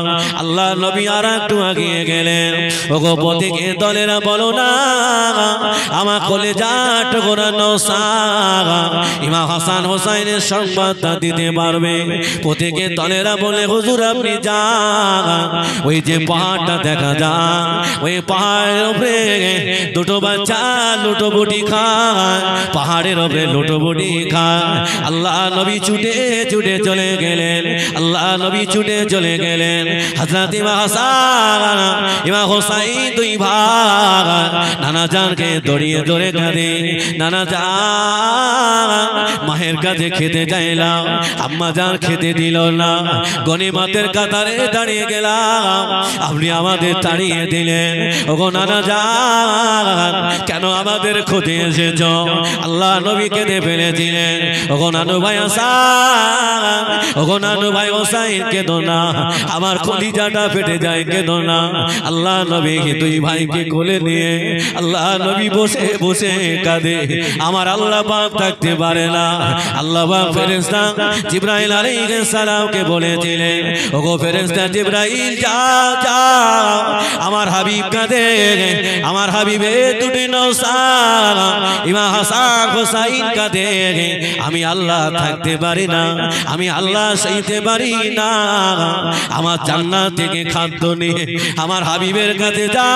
Speaker 1: আল্লাহ নবী আর একটু আগিয়ে গেলেন। ওগো পথিকের দলেরা বলো না, আমার কলেজা টুকরা নওশাদ ইমাম হাসান হোসাইনের সংবাদটা দিতে পারবে। পথিকের দলেরা বলে, হুজুর আপনি যান, ওই যে পাহাড়টা দেখা যায়, ওই পাহাড়ের উপরে দুটো বাচ্চা লুটোপুটি খায়, পাহাড়ের উপরে লুটোপুটি খায়। আল্লাহ নবী ছুটে ছুটে চলে গেলেন, আল্লাহ নবী ছুটে চলে গেলেন। হযরত ইমাম হাসান ইমাম হোসাইন দুই ভাই নানা জানকে দড়িয়ে ধরে কাঁদে, নানা জান মায়ের কাছে খেতে চাইলাম, আম্মা জান খেতে দিল না, গনিমতের কাতারে দাঁড়িয়ে গেলাম, আপনি আমাদের তাড়িয়ে দিলেন। ওগো নানা জান কেন আমাদের ক্ষতি এসেছ? আল্লাহ নবী কেঁদে ফেলেছিলেন। ওগো নানু ভাই হাসান, ওগো নানু ভাই হোসাইন কেঁদো না, আমার কলিজাটা ফেটে যায়, কেঁদো না। আল্লাহ নবী দুই ভাইকে কোলে নিয়ে আল্লাহ নবী বসে বসে কাঁদে। আমার আল্লাহ পাক থাকতে পারে না। আল্লাহ পাক ফেরেশতা জিবরাইল আলাইহিস সালামকে বলেছিলেন, ওগো ফেরেশতা জিবরাইল যাও যাও, আমার হাবিব কাঁদে, আমার হাবিবের দুটি নওশাদ ইমাম হাসান হোসাইন কাঁদে, আমি আল্লাহ থাকতে পারি না, আমি আল্লাহ আল্লাহ সইতে পারি না, আমার জান্নাত থেকে খাদ্য নিয়ে আমার হাবিবের কাছে যা,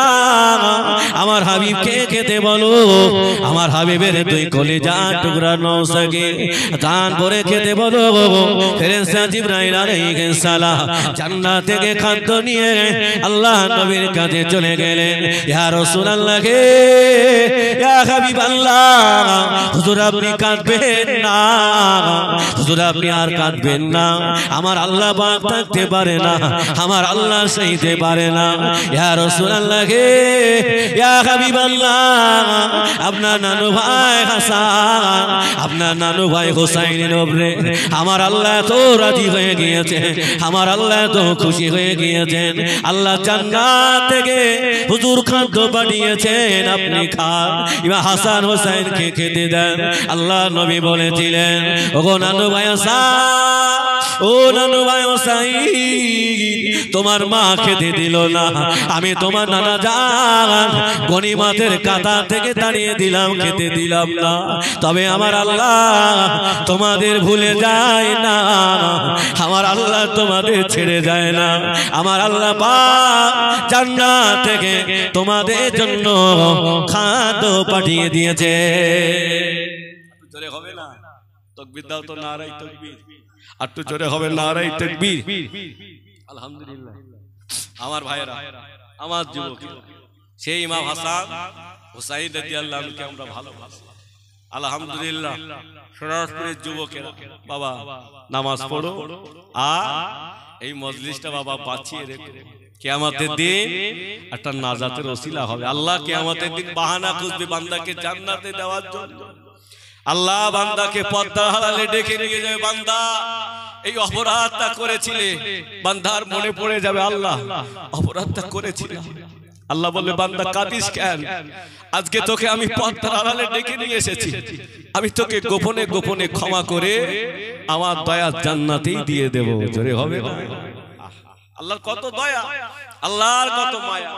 Speaker 1: আমার হাবিবকে খেতে বলো, আমার হাবিবের দুই কলিজা টুকরা নৌসাকে দান করে খেতে বলো। ফেরেশতা জিবরাইল আলাইহিস সালাম জান্নাত থেকে খাদ্য নিয়ে আল্লাহ নবীর কাছে চলে গেলেন। ইয়া রাসূলুল্লাহ কে, ইয়া হাবিবাল্লাহ, হুজুর আপনি কাঁদবেন না, হুজুর আপনি আর কাঁদবেন না, আমার আল্লাহ পাক থাকতে পারে না, আমার আল্লাহ সইতে পারে না। ইয়া রাসূলুল্লাহ কে, ইয়া হাবিবাল্লাহ, আপনার নানু ভাই হাসান, আপনার নানু ভাই হুসাইনের উপরে আমার আল্লাহ তো রাজি হয়ে গিয়েছে, আমার আল্লাহ তো খুশি হয়ে গিয়েছেন। আল্লাহ জান্নাত থেকে হুজুর খাদ্য পাঠিয়েছেন, আপনি খান, ইমাম হাসান হুসাইনকে খেতে দেন। আল্লাহ নবী বলেছিলেন, ওগো নানু ভাই হাসান, ও নানু ভাই হুসাইন, তোমার মা খেতে দিল না, আমি তোমার নানা জান গনিমতের কাতা থেকে দাঁড়িয়ে দিলাম, খেতে দিলাম না, তবে আমার আল্লাহ তোমাদের ভুলে যায় না, আমার আল্লাহ তোমাদের ছেড়ে যায় না, আমার আল্লাহ পাক জান্নাত থেকে তোমাদের জন্য খাদ্য পাঠিয়ে দিয়েছে। জোরে হবে না তাকবীর দাও তো, নারাই তাকবীর, একটু জোরে হবে নারাই তাকবীর। আলহামদুলিল্লাহ আমার ভাইরা, আমার যুবক, সেই ইমাম হাসান হুসাইন রাদিয়াল্লাহু আনহুকে আমরা ভালোবাসি। আলহামদুলিল্লাহ সরাসরি যুবকেরা বাবা নামাজ পড়ো, আর এই মজলিসটা বাবা বাঁচিয়ে রেখো, কিয়ামতের দিন একটা নাজাতের ওসিলা হবে। আল্লাহ কিয়ামতের দিন বাহানা খুঁজবে বান্দাকে জান্নাতে দেওয়ার জন্য। আল্লাহ বান্দাকে পর্দার আড়ালে ডেকে নিয়ে যাবে, বান্দা এই অপরাধটা করেছিলে, বান্দার মনে পড়ে যাবে আল্লাহ অপরাধটা করেছিলে। আল্লাহ বলবে, বান্দা কাঁদিস কেন? আজকে তোকে আমি পর্দার আড়ালে ডেকে নিয়ে এসেছি, আমি তোকে গোপনে গোপনে ক্ষমা করে আমার দয়ার জান্নাতেই দিয়ে দেব। জোরে হবে না? আল্লাহর কত দয়া, আল্লাহর কত মায়া।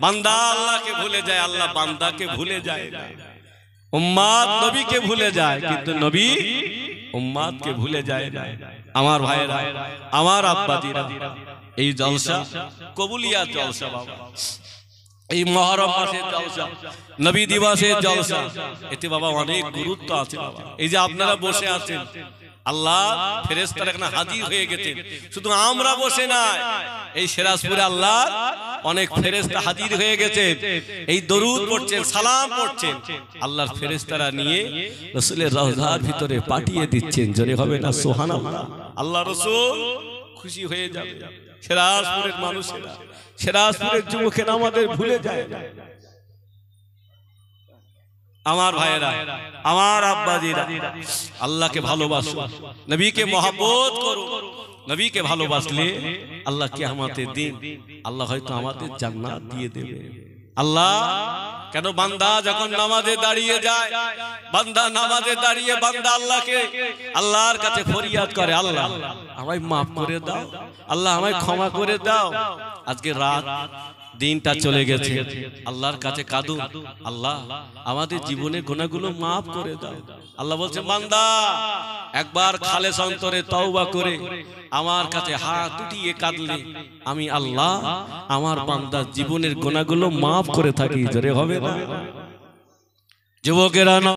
Speaker 1: বান্দা আল্লাহকে ভুলে যায়, আল্লাহ বান্দাকে ভুলে যায় না। উম্মাত নবীকে ভুলে যায়, কিন্তু নবী উম্মাতকে ভুলে যায় না। আমার ভাইরা, আমার আব্বাজিরা, এই জলসা কবুলিয়া জলসা বাবা, এই মুহররম মাসের জলসা, নবী দিবসের জলসা, এতে বাবা অনেক গুরুত্ব আছে বাবা। এই যে আপনারা বসে আছেন, আল্লাহ ফেরেশতারা এখানে হাজির হয়ে গেছেন, শুধু আমরা বসে নাই, এই সিরাজপুরে আল্লাহ অনেক ফেরেশতা হাজির হয়ে গেছে, এই দরুদ পড়ছেন, সালাম পড়ছেন, আল্লাহর ফেরেশতারা নিয়ে রাসূলের রওজার ভিতরে পাঠিয়ে দিচ্ছেন। জোরে হবে না সুবহানাল্লাহ? আল্লাহ রাসূল খুশি হয়ে যাবে। সিরাজপুরের মানুষেরা, সিরাজপুরের যুবকেরা আমাদের ভুলে যায় না। আমার ভাইয়েরা, আমার আব্বাজিরা, আল্লাহকে ভালোবাসো, নবীকে মহব্বত করো। নবীকে ভালোবাসলে আল্লাহ কিয়ামতের দিন আল্লাহ হয়তো আমাদের জান্নাত দিয়ে দেবে। আল্লাহ কেন, বান্দা যখন নামাজে দাঁড়িয়ে যায়, বান্দা নামাজে দাঁড়িয়ে বান্দা আল্লাহকে, আল্লাহর কাছে ফরিয়াদ করে, আল্লাহ আমায় মাফ করে দাও, আল্লাহ আমায় ক্ষমা করে দাও। আজকে রাত দিনটা চলে গেছে, আল্লাহর কাছে কাঁদুন, আল্লাহ আমাদের জীবনের গুনাহগুলো মাফ করে দাও। আল্লাহ বলছে, বান্দা একবার খালেস অন্তরে তওবা করে আমার কাছে হাত উঠিয়ে কাঁদলে আমি আল্লাহ আমার বান্দার জীবনের গুনাহগুলো মাফ করে থাকি। জোরে হবে না যুবকেরা?